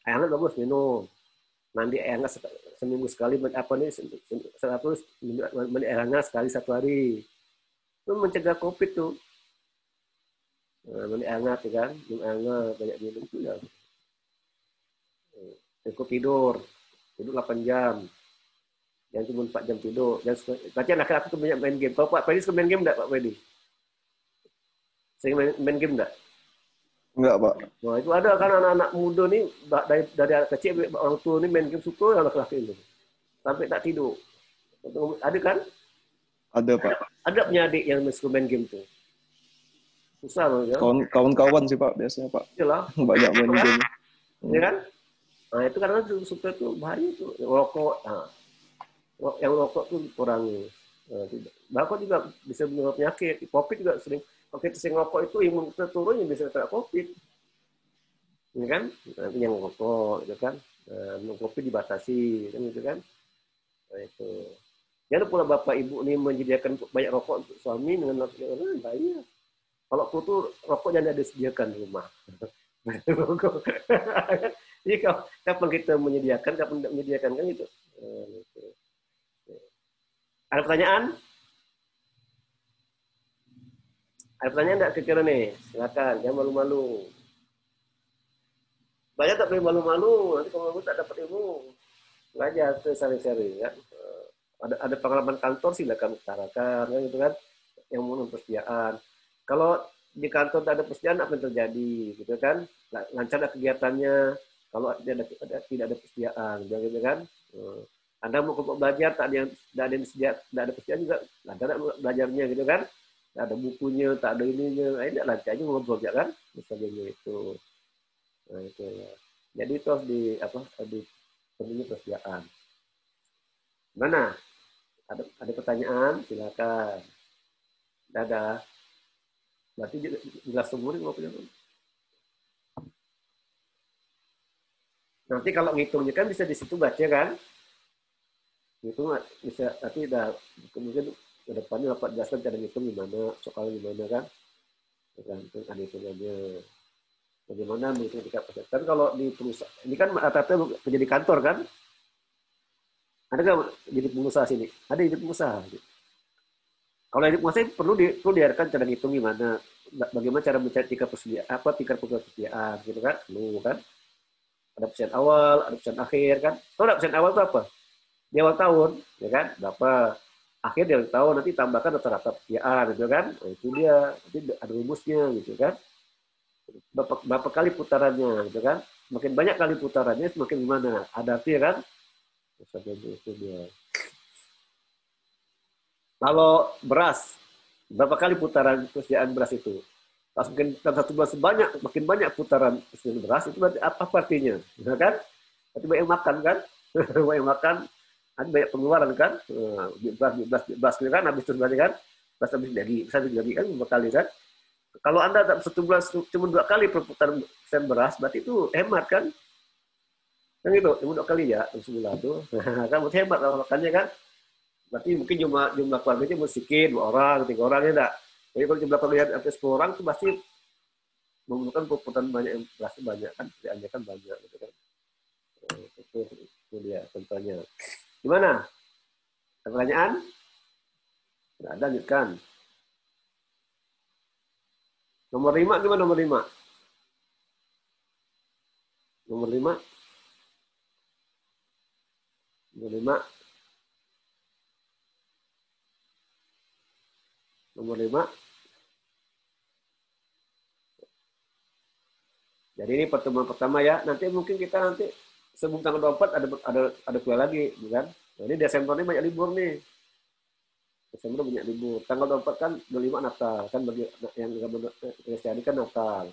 hangat bagus minum, mandi air hangat seminggu sekali, mandi air hangat sekali 1 hari, itu mencegah COVID tuh. Mandi hangat ya kan, minum hangat, banyak minum itu ya. Cukup tidur 8 jam. Jangan cuma 4 jam tidur. Baca anak-anak itu banyak main game. Kalau Pak Fedi suka main game enggak Pak Fedi? Sering main game enggak? Enggak, Pak. Nah, itu ada kan anak-anak muda nih dari anak kecil orang tua nih main game suka anak-anak itu. Sampai tak tidur. Ada kan? Ada, Pak. Ada punya adik yang suka main game tuh. Susah loh ya. Kawan-kawan sih Pak biasanya Pak. Iyalah. Banyak main game. Ya kan? Nah itu karena suka tuh bahaya tuh rokok. Nah, yang rokok tuh kurangi. Rokok juga bisa menyebabkan penyakit. COVID juga sering. Kalau kita sering rokok itu imun kita turun yang bisa kena COVID. Ya kan? Nanti yang rokok, gitu kan? Minum kopi dibatasi, kan gitu kan? Nah itu. Jangan pula bapak ibu nih menyediakan banyak rokok untuk suami dengan bahaya. Kalau aku tuh rokok jangan ada disediakan di rumah. Jadi kapan kita menyediakan, kapan tidak menyediakan kan gitu. Ada pertanyaan? Ada pertanyaan enggak kira-kira nih? Silakan, jangan malu-malu. Banyak tak perlu malu-malu, nanti kalau malu tak dapat ilmu. Belajar tuh sering-sering ya. Ada pengalaman kantor silakan utarakan kan gitu kan. Yang mau persediaan. Kalau di kantor tak ada persediaan apa yang terjadi gitu kan? Lancar kegiatannya. Kalau tidak ada persediaan gitu kan. Anda mau kelompok belajar tak ada persediaan juga lancar belajarnya gitu kan. Tak ada bukunya, tak ada ininya. Ini lancarnya ngobrol ya kan. Misalnya itu. Nah, itu ya. Jadi itu harus di perlunya persediaan. Mana? Ada pertanyaan? Silakan. Dadah. Berarti jelas semua nih ngobrolnya. Nanti kalau ngitungnya kan bisa di situ baca kan? Ngitung bisa nanti kemudian ke depannya dapat jelaskan cara ngitung gimana, soal gimana kan? Tergantung ada hitungannya. Bagaimana menghitung tingkat persentase. Kan kalau di perusahaan, ini kan rata-rata kerja di kantor kan? Ada nggak jadi pengusaha sini? Ada jadi pengusaha. Kalau jadi pengusaha perlu diajarkan cara ngitung gimana, bagaimana cara mencari tingkat persediaan, gitu kan? Perlu kan? Ada persen awal, ada persen akhir kan? Tahu nggak persen awal itu apa? Di awal tahun, ya kan? Berapa? Akhir di awal tahun nanti tambahkan rata-rata persediaan, gitu kan? Nah, itu dia. Nanti ada rumusnya, gitu kan? Berapa kali putarannya gitu kan, makin banyak kali putarannya semakin gimana ada arti kan. Itu dia. Kalau beras berapa kali putaran persediaan beras itu, pas mungkin dalam 1 bulan makin banyak putaran persediaan beras itu berarti apa artinya ya kan, berarti banyak makan kan. Banyak makan ada banyak pengeluaran kan, beras kan habis terus berarti kan, beras habis lagi kan berapa kali kan. Kalau Anda dalam 1 bulan cuma 2 kali perputaran sen beras, berarti itu hemat kan? Kan gitu, cuma 2 kali ya sebulan tuh. Kan berarti hemat lah makannya kan? Berarti mungkin jumlah keluarganya sedikit, 2 orang, 3 orang ya enggak. Jadi kalau jumlah keluarga sampai 10 orang itu pasti membutuhkan perputaran banyak, yang beras banyak kan, kerjaannya kan banyak gitu kan. Itu dia contohnya. Gimana? Pertanyaan? Ada lanjutkan. Nomor 5 gimana nomor 5? Nomor 5. Nomor 5. Nomor 5. Jadi ini pertemuan pertama ya. Nanti mungkin kita sebelum tanggal 24 ada kuliah lagi, bukan? Nah, ini Desember ini banyak libur nih. Desember banyak libur. Tanggal 24 kan 25 Natal. Kan bagi yang Kristiani kan Natal.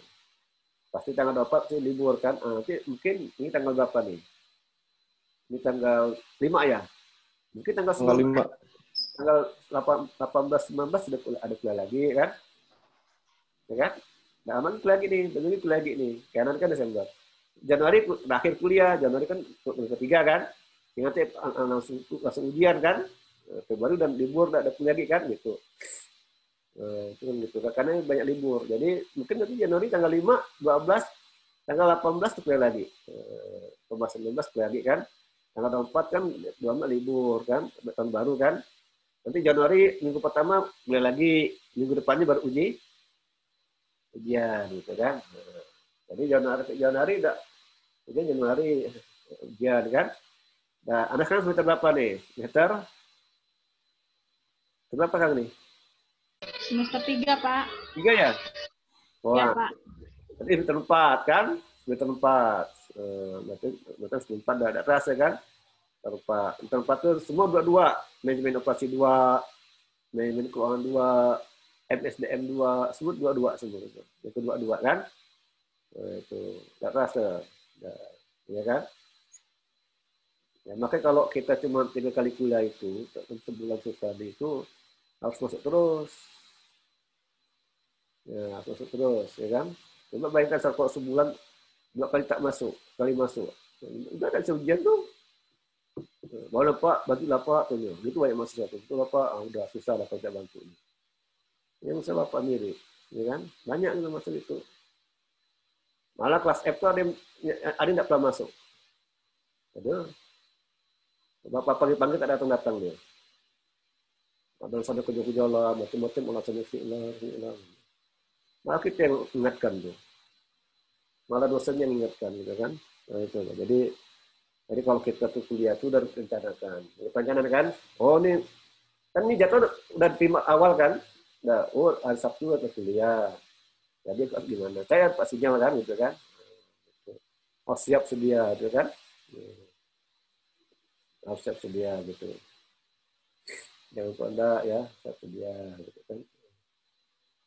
Pasti tanggal 24 sih libur kan. Nanti mungkin ini tanggal berapa nih? Ini tanggal 5 ya? Mungkin tanggal 5. Tanggal 18-19 sudah ada kuliah lagi kan? Ya kan? Nah, aman kuliah lagi nih. Begini kuliah lagi nih. Karena kan Desember. Januari terakhir kuliah. Januari kan ketiga kan? Nanti langsung ujian kan? Februari dan libur, ada kuliah lagi kan gitu. Itu kan gitu. Karena banyak libur. Jadi mungkin nanti Januari tanggal 5, 12, tanggal 18 tuh kuliah lagi. 19 kuliah lagi kan. Tanggal 24 kan 24 libur kan, tahun baru kan. Nanti Januari minggu pertama kuliah lagi, minggu depannya baru ujian gitu kan. Jadi Januari udah ujian kan. Nah, Anda sekarang semester berapa nih? Semester berapa Kang nih? Semester 3, Pak. 3 ya? Wah. Ya, Pak. Berarti semester 4 kan? Semester 4. Berarti semester 4 udah ada terasa kan? Semester 4 itu semua 2, manajemen operasi 2, manajemen keuangan 2, MSDM 2, semua 2 semua itu. Itu 2 kan? Itu enggak terasa. Ya kan? Ya, makanya kalau kita cuma 3 kali kuliah itu, sebulan sekali itu harus masuk terus. Ya, harus masuk terus, ya kan? Coba bayangkan kalau sebulan 2 kali tak masuk, sekali masuk. Udah ada ujian tuh. Boleh Pak, bantulah Pak. Gitu banyak mahasiswa tuh. Betul Pak, udah susah lah kalau tak bantu. Yang masalah Pak mirip, ya kan? Banyak yang masuk itu. Malah kelas F tuh ada yang tidak pernah masuk. Aduh. Bapak panggil tak datang dia. Ada sana kerja lah, macam-macam alasan lah. Nah kita yang ingatkan tuh. malah dosennya mengingatkan gitu kan. Nah, itu. Jadi kalau kita tuh kuliah tuh udah rencanakan. Rencanakan kan, oh nih kan ini jadwal udah terima awal kan. Nah, oh hari Sabtu atau kuliah. Jadi gimana? Saya pastinya kan gitu kan. Oh siap sedia gitu kan. Harus siap sedia gitu. Jangan lupa Anda ya, siap sedia gitu kan.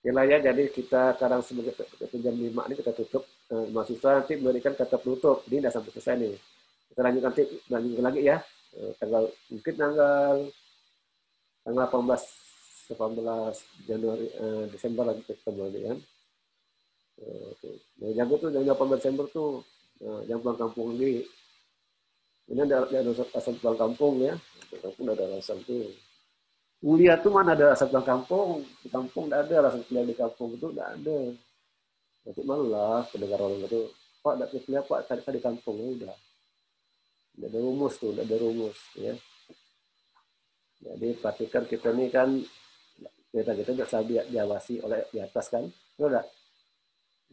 Inilah ya, jadi kita sekarang sebagai jam 5 ini kita tutup. Mahasiswa nanti memberikan kata penutup. Ini sudah sampai selesai nih. Kita lanjut lagi ya. Mungkin tanggal 18 Januari Desember lagi ketemu lagi kan. Nah, jago tuh jam 18 Desember tuh yang pulang kampung lagi. Ini ada alasan pulang kampung ya. Kampung ada alasan tuh. Kuliah tuh mana ada alasan pulang kampung? Di kampung tidak ada alasan kuliah di kampung itu tidak ada. Nanti malu lah pendengar orang itu. Pak tidak kuliah Pak tadi di kampung ya udah. Tidak ada rumus tuh, tidak ada rumus ya. Jadi perhatikan kita ini kan kita bisa diawasi oleh di atas kan, udah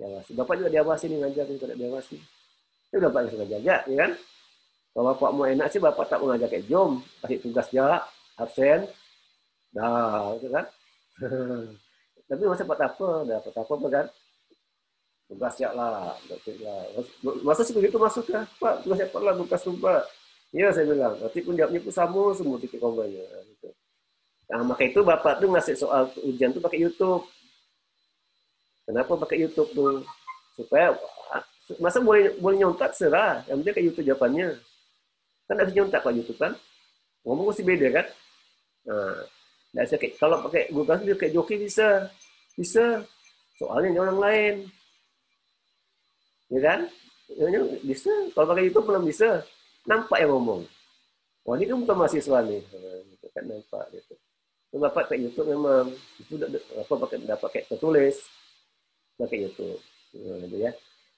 diawasi. Bapak juga diawasi nih ngajar juga diawasi. Itu udah Bapak yang jaga, ya kan? Kalau Bapak mau enak sih Bapak tak mau ngajak kayak jom, kasih tugas ya, absen, dah, gitu kan? Tapi masa dapat apa kan? Tugas ya lah, masa sih begitu masuk ya, Pak tugas siapa lah tugas Pak. Iya saya bilang, nanti pun jawabnya pun sama semua titik komanya. Gitu. Nah maka itu Bapak tuh ngasih soal ujian tuh pakai YouTube. Kenapa pakai YouTube tuh? Supaya masa boleh nyontak serah, yang penting kayak YouTube jawabannya. Kan harus nyontak Pak YouTube kan? Ngomong mesti beda kan? Nah, bisa kayak, kalau pakai Google Sendiri kayak joki bisa, soalnya orang lain, ya kan? Bisa. Kalau pakai YouTube belum bisa. Nampak yang ngomong. Wah ini kan bukan mahasiswa nih. Gitu kan nampak gitu. Bapak pakai YouTube memang itu dapat kayak tertulis pakai YouTube. Gitu ya.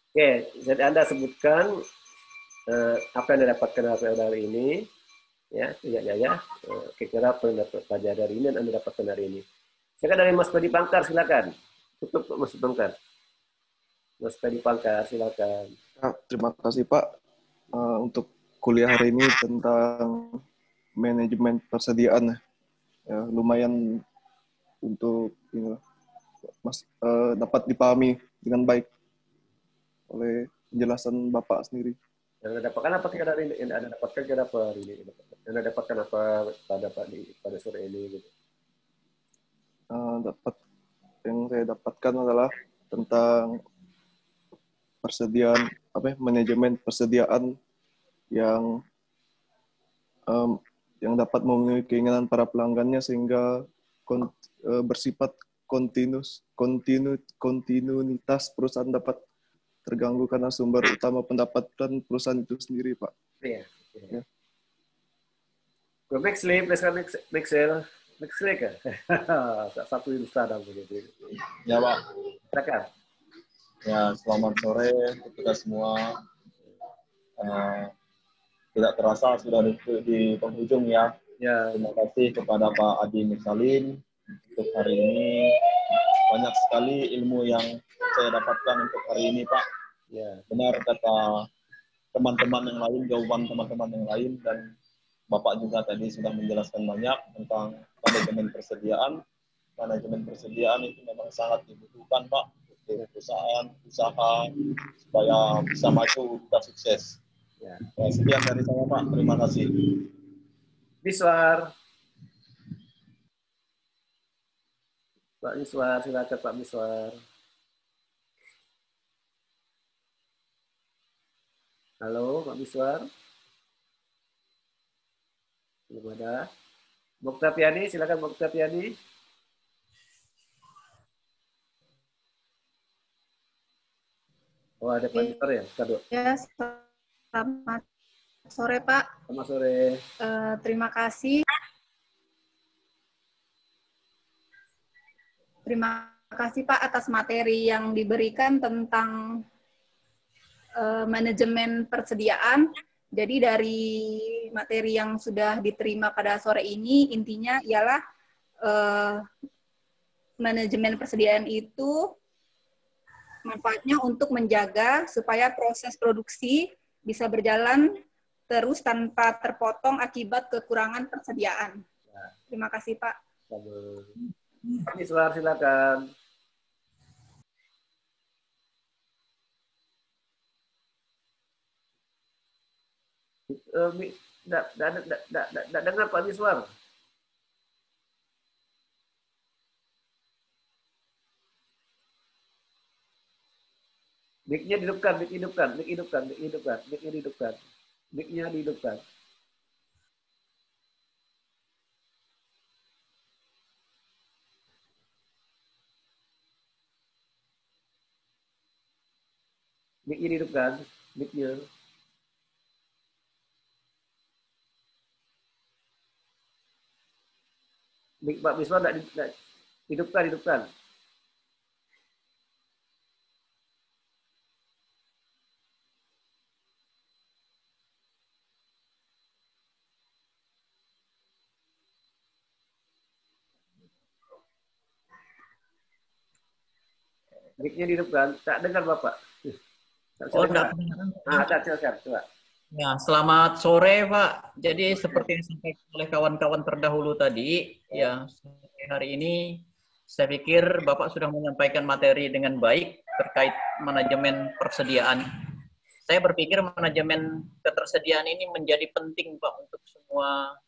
Oke, jadi Anda sebutkan apa yang Anda dapatkan hari ini, ya, ya. Kira-kira apa yang dapat pelajaran dari ini dan Anda dapatkan hari ini. Silakan dari Mas Pedi Pangkar, silakan. Tutup Mas Pangkar. Mas Pedi Pangkar, silakan. Nah, terima kasih Pak untuk kuliah hari ini tentang manajemen persediaan. Ya, lumayan untuk dapat dipahami dengan baik oleh penjelasan Bapak sendiri. Yang Anda dapatkan apa hari ini? Yang Anda dapatkan apa hari ini? Yang Anda dapatkan apa pada sore ini? Gitu? Yang saya dapatkan adalah tentang persediaan manajemen persediaan yang dapat memenuhi keinginan para pelanggannya sehingga bersifat kontinuitas perusahaan dapat terganggu karena sumber utama pendapatan perusahaan itu sendiri, Pak. Iya. Ya. Mixley kan? Satu Instagram begitu. Ya, Pak. Silakan. Ya, selamat sore kita semua. Tidak terasa sudah di penghujung ya. Ya. Terima kasih kepada Pak Adi Mursalin untuk hari ini. Banyak sekali ilmu yang saya dapatkan untuk hari ini, Pak. Ya. Benar kata teman-teman yang lain, jawaban teman-teman yang lain, dan Bapak juga tadi sudah menjelaskan banyak tentang manajemen persediaan. Manajemen persediaan itu memang sangat dibutuhkan, Pak, untuk perusahaan, usaha, supaya bisa maju, bisa sukses. Ya. Sekian dari saya, Pak. Terima kasih. Miswar. Pak Miswar, silakan Pak Miswar. Halo, Pak Miswar. Belum ada. Mokta Piani, silakan Mokta Piani. Oh, ada Pak Miswar ya? Kado. Ya, selamat sore Pak. Selamat sore. Terima kasih. Terima kasih Pak atas materi yang diberikan tentang manajemen persediaan. Jadi dari materi yang sudah diterima pada sore ini, intinya ialah manajemen persediaan itu manfaatnya untuk menjaga supaya proses produksi bisa berjalan terus tanpa terpotong akibat kekurangan persediaan. Terima kasih, Pak. Pak Miswar, silakan. Tidak dengar Pak Miswar. Mic-nya dihidupkan, mic hidupkan, mic hidupkan, mic hidupkan, mic-nya dihidupkan. Mic-nya dihidupkan. Mic-nya dihidupkan, mic-nya. Mic Pak Miswar tidak hidupkan, hidupkan. Mic-nya dihidupkan, tak dengar Bapak. Oh, enggak. Silakan, coba. Ya, selamat sore, Pak. Jadi seperti yang disampaikan oleh kawan-kawan terdahulu tadi, ya hari ini saya pikir Bapak sudah menyampaikan materi dengan baik terkait manajemen persediaan. Saya berpikir manajemen ketersediaan ini menjadi penting, Pak, untuk semua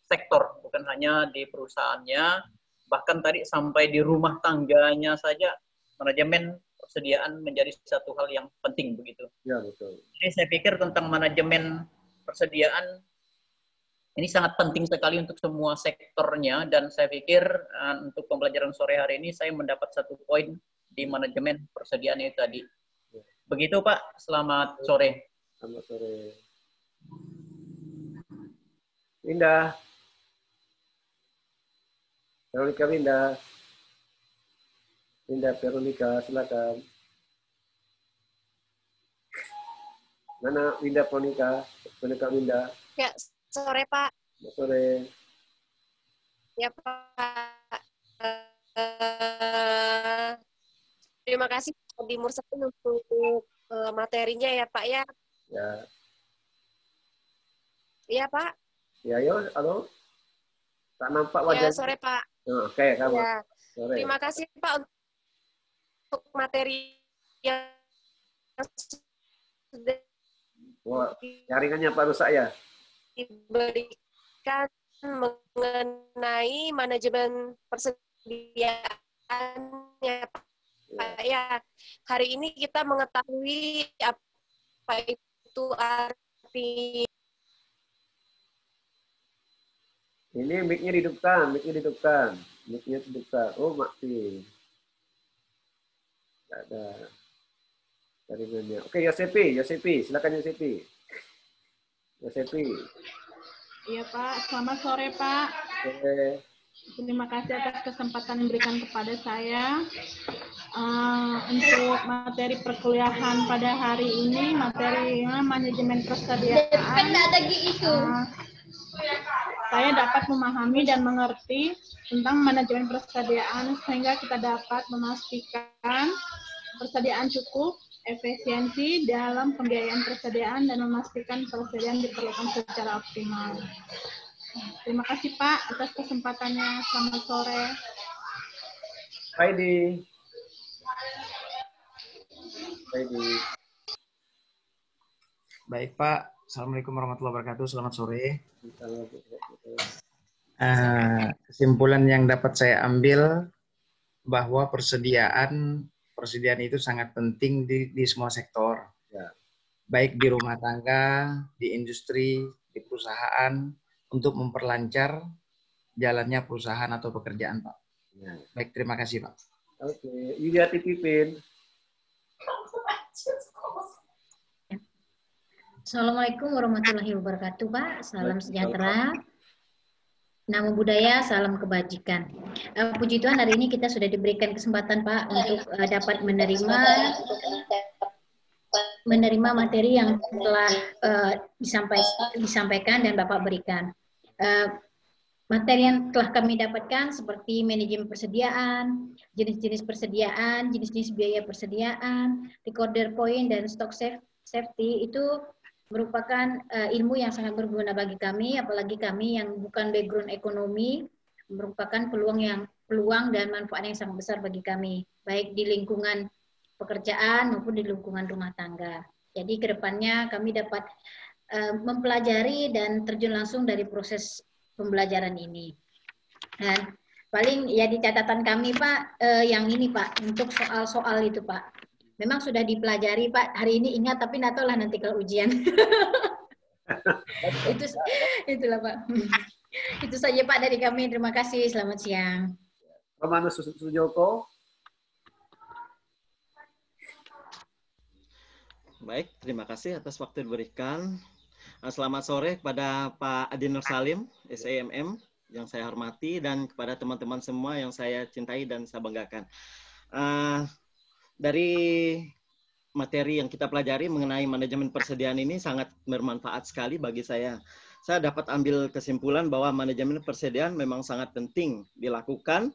sektor, bukan hanya di perusahaannya, bahkan tadi sampai di rumah tangganya saja manajemen persediaan menjadi satu hal yang penting begitu. Ya, betul. Jadi saya pikir tentang manajemen persediaan ini sangat penting sekali untuk semua sektornya, dan saya pikir untuk pembelajaran sore hari ini saya mendapat satu poin di manajemen persediaan itu tadi. Begitu Pak, selamat sore. Selamat sore. Indah. Veronica Winda. Winda Veronica, silakan. Mana Winda Veronica? Veronica Winda. Ya, sore Pak. Sore. Ya Pak. Terima kasih Pak Mursalin untuk materinya ya Pak ya. Ya. Iya Pak. Ya, yo, halo. Tak nampak wajah. Ya, sore Pak. Oke, kamu. Ya. Sore. Terima kasih Pak untuk materi yang sudah Wah, jaringannya Pak rusak ya? Diberikan mengenai manajemen persediaan ya Pak ya. Hari ini kita mengetahui apa itu arti. Ini mic-nya dihidupkan, mic-nya dihidupkan. Mic-nya dihidupkan. Oh, mati. Tidak ada jaringannya. Oke, Yosepi, silakan Yosepi. Yosepi. Iya Pak, selamat sore Pak. Oke. Terima kasih atas kesempatan yang diberikan kepada saya. Untuk materi perkuliahan pada hari ini, materinya manajemen persediaan. Saya dapat memahami dan mengerti tentang manajemen persediaan sehingga kita dapat memastikan persediaan cukup, efisiensi dalam pembiayaan persediaan, dan memastikan persediaan diperlukan secara optimal. Terima kasih Pak atas kesempatannya. Selamat sore. Heidi. Baik Pak. Assalamualaikum warahmatullahi wabarakatuh. Selamat sore. Kesimpulan yang dapat saya ambil bahwa persediaan itu sangat penting di semua sektor, ya. Baik di rumah tangga, di industri, di perusahaan, untuk memperlancar jalannya perusahaan atau pekerjaan, Pak. Ya. Baik, terima kasih, Pak. Oke, Yuliati Pipin. Assalamualaikum warahmatullahi wabarakatuh, Pak. Salam sejahtera. Namo Buddhaya, salam kebajikan. Puji Tuhan, hari ini kita sudah diberikan kesempatan, Pak, untuk dapat menerima materi yang telah disampaikan dan Bapak berikan. materi yang telah kami dapatkan seperti manajemen persediaan, jenis-jenis persediaan, jenis-jenis biaya persediaan, recorder point, dan stock safety itu merupakan ilmu yang sangat berguna bagi kami, apalagi kami yang bukan background ekonomi, merupakan peluang dan manfaat yang sangat besar bagi kami, baik di lingkungan pekerjaan maupun di lingkungan rumah tangga. Jadi kedepannya kami dapat mempelajari dan terjun langsung dari proses pembelajaran ini. Dan paling ya di catatan kami Pak, yang ini Pak, untuk soal-soal itu Pak. Memang sudah dipelajari Pak, hari ini ingat tapi nggak tahu lah nanti kalau ujian. Itulah Pak. Itu saja Pak dari kami, terima kasih, selamat siang. Romanus Sujoko. Baik, terima kasih atas waktu diberikan. Selamat sore kepada Pak Adi Nur Salim, SEMM, yang saya hormati, dan kepada teman-teman semua yang saya cintai dan saya banggakan. Dari materi yang kita pelajari mengenai manajemen persediaan ini sangat bermanfaat sekali bagi saya. Saya dapat ambil kesimpulan bahwa manajemen persediaan memang sangat penting dilakukan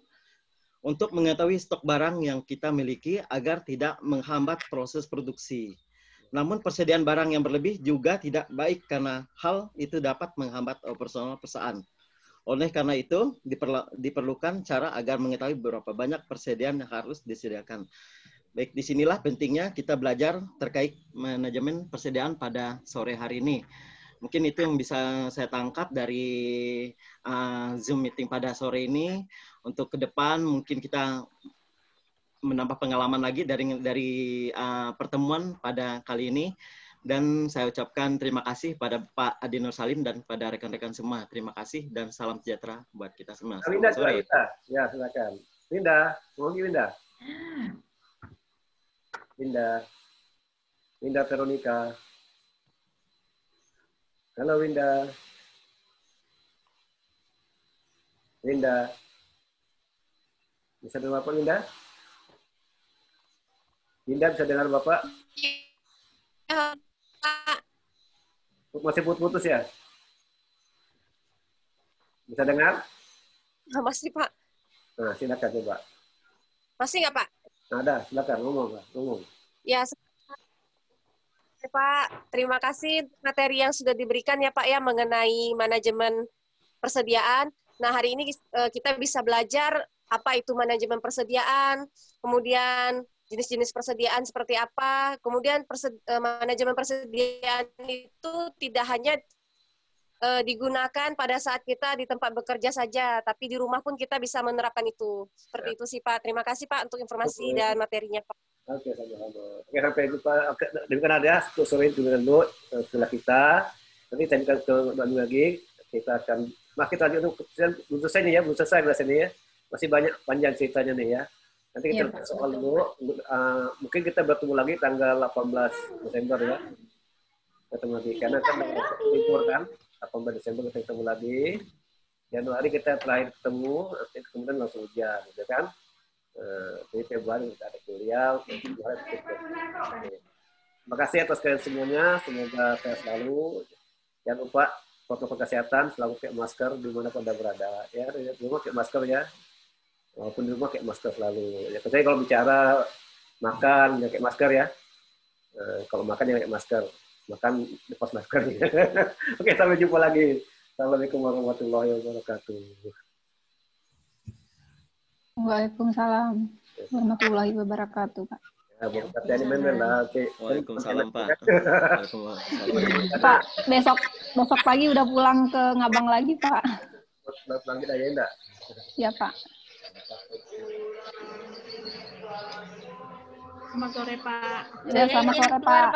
untuk mengetahui stok barang yang kita miliki agar tidak menghambat proses produksi. Namun persediaan barang yang berlebih juga tidak baik karena hal itu dapat menghambat operasional perusahaan. Oleh karena itu, diperlukan cara agar mengetahui berapa banyak persediaan yang harus disediakan. Baik, disinilah pentingnya kita belajar terkait manajemen persediaan pada sore hari ini. Mungkin itu yang bisa saya tangkap dari Zoom meeting pada sore ini. Untuk ke depan mungkin kita menambah pengalaman lagi dari pertemuan pada kali ini. Dan saya ucapkan terima kasih pada Pak Adi Nur Salim dan pada rekan-rekan semua. Terima kasih dan salam sejahtera buat kita semua. Winda, ya silakan. Winda, mau Winda? Winda Veronica. Halo Winda. Winda. Bisa dengar Bapak Winda? Winda bisa dengar Bapak? Masih putus-putus ya? Bisa dengar? Masih Pak. Nah, silakan coba. Masih nggak Pak? Ada, silakan ngomong Pak. Ngomong. Ya, Pak, terima kasih materi yang sudah diberikan ya Pak ya mengenai manajemen persediaan. Nah, hari ini kita bisa belajar apa itu manajemen persediaan, kemudian jenis-jenis persediaan seperti apa, kemudian manajemen persediaan itu tidak hanya digunakan pada saat kita di tempat bekerja saja, tapi di rumah pun kita bisa menerapkan itu. Seperti itu sih Pak. Terima kasih Pak untuk informasi dan materinya Pak. Oke, sama-sama. Oke, sampai jumpa. Oke, demikian ada untuk sore itu dulu setelah kita. Nanti saya akan ke lagi. Kita akan kita lanjut belum selesai nih ya, belum selesai bahasa ini ya. Masih banyak panjang ceritanya nih ya. Nanti kita soal dulu. Mungkin kita bertemu lagi tanggal 18 Desember ya. Ketemu lagi karena kan libur kan. 18 Desember kita ketemu lagi. Januari kita terakhir ketemu, kemudian langsung hujan, gitu kan? Di Februari kita ada kuliah. Terima kasih atas kalian semuanya. Semoga sehat selalu. Jangan lupa protokol kesehatan, selalu pakai masker di mana Anda berada. Ya, di rumah pakai masker ya. Walaupun di rumah pakai masker selalu. Ya, kecuali kalau bicara makan, ya pakai masker ya. Kalau makan ya pakai masker. Makan lepas masker. Oke, sampai jumpa lagi. Assalamualaikum warahmatullahi wabarakatuh. Waalaikumsalam warahmatullahi wabarakatuh, Pak. Ya, berkatnya ini memang lah. Waalaikumsalam, Pak. Pak, besok pagi udah pulang ke Ngabang lagi, Pak. Pulang kita ya, enggak? Ya, Pak. Selamat sore, Pak. Ya, selamat sore, Pak.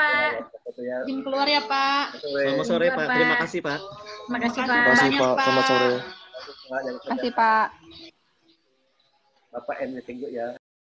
Izin keluar ya, Pak. Selamat sore, Pak. Terima kasih, Pak. Terima kasih, Pak. Terima kasih, Pak. Selamat sore. Terima kasih, Pak. Bapak M. Tinggu ya.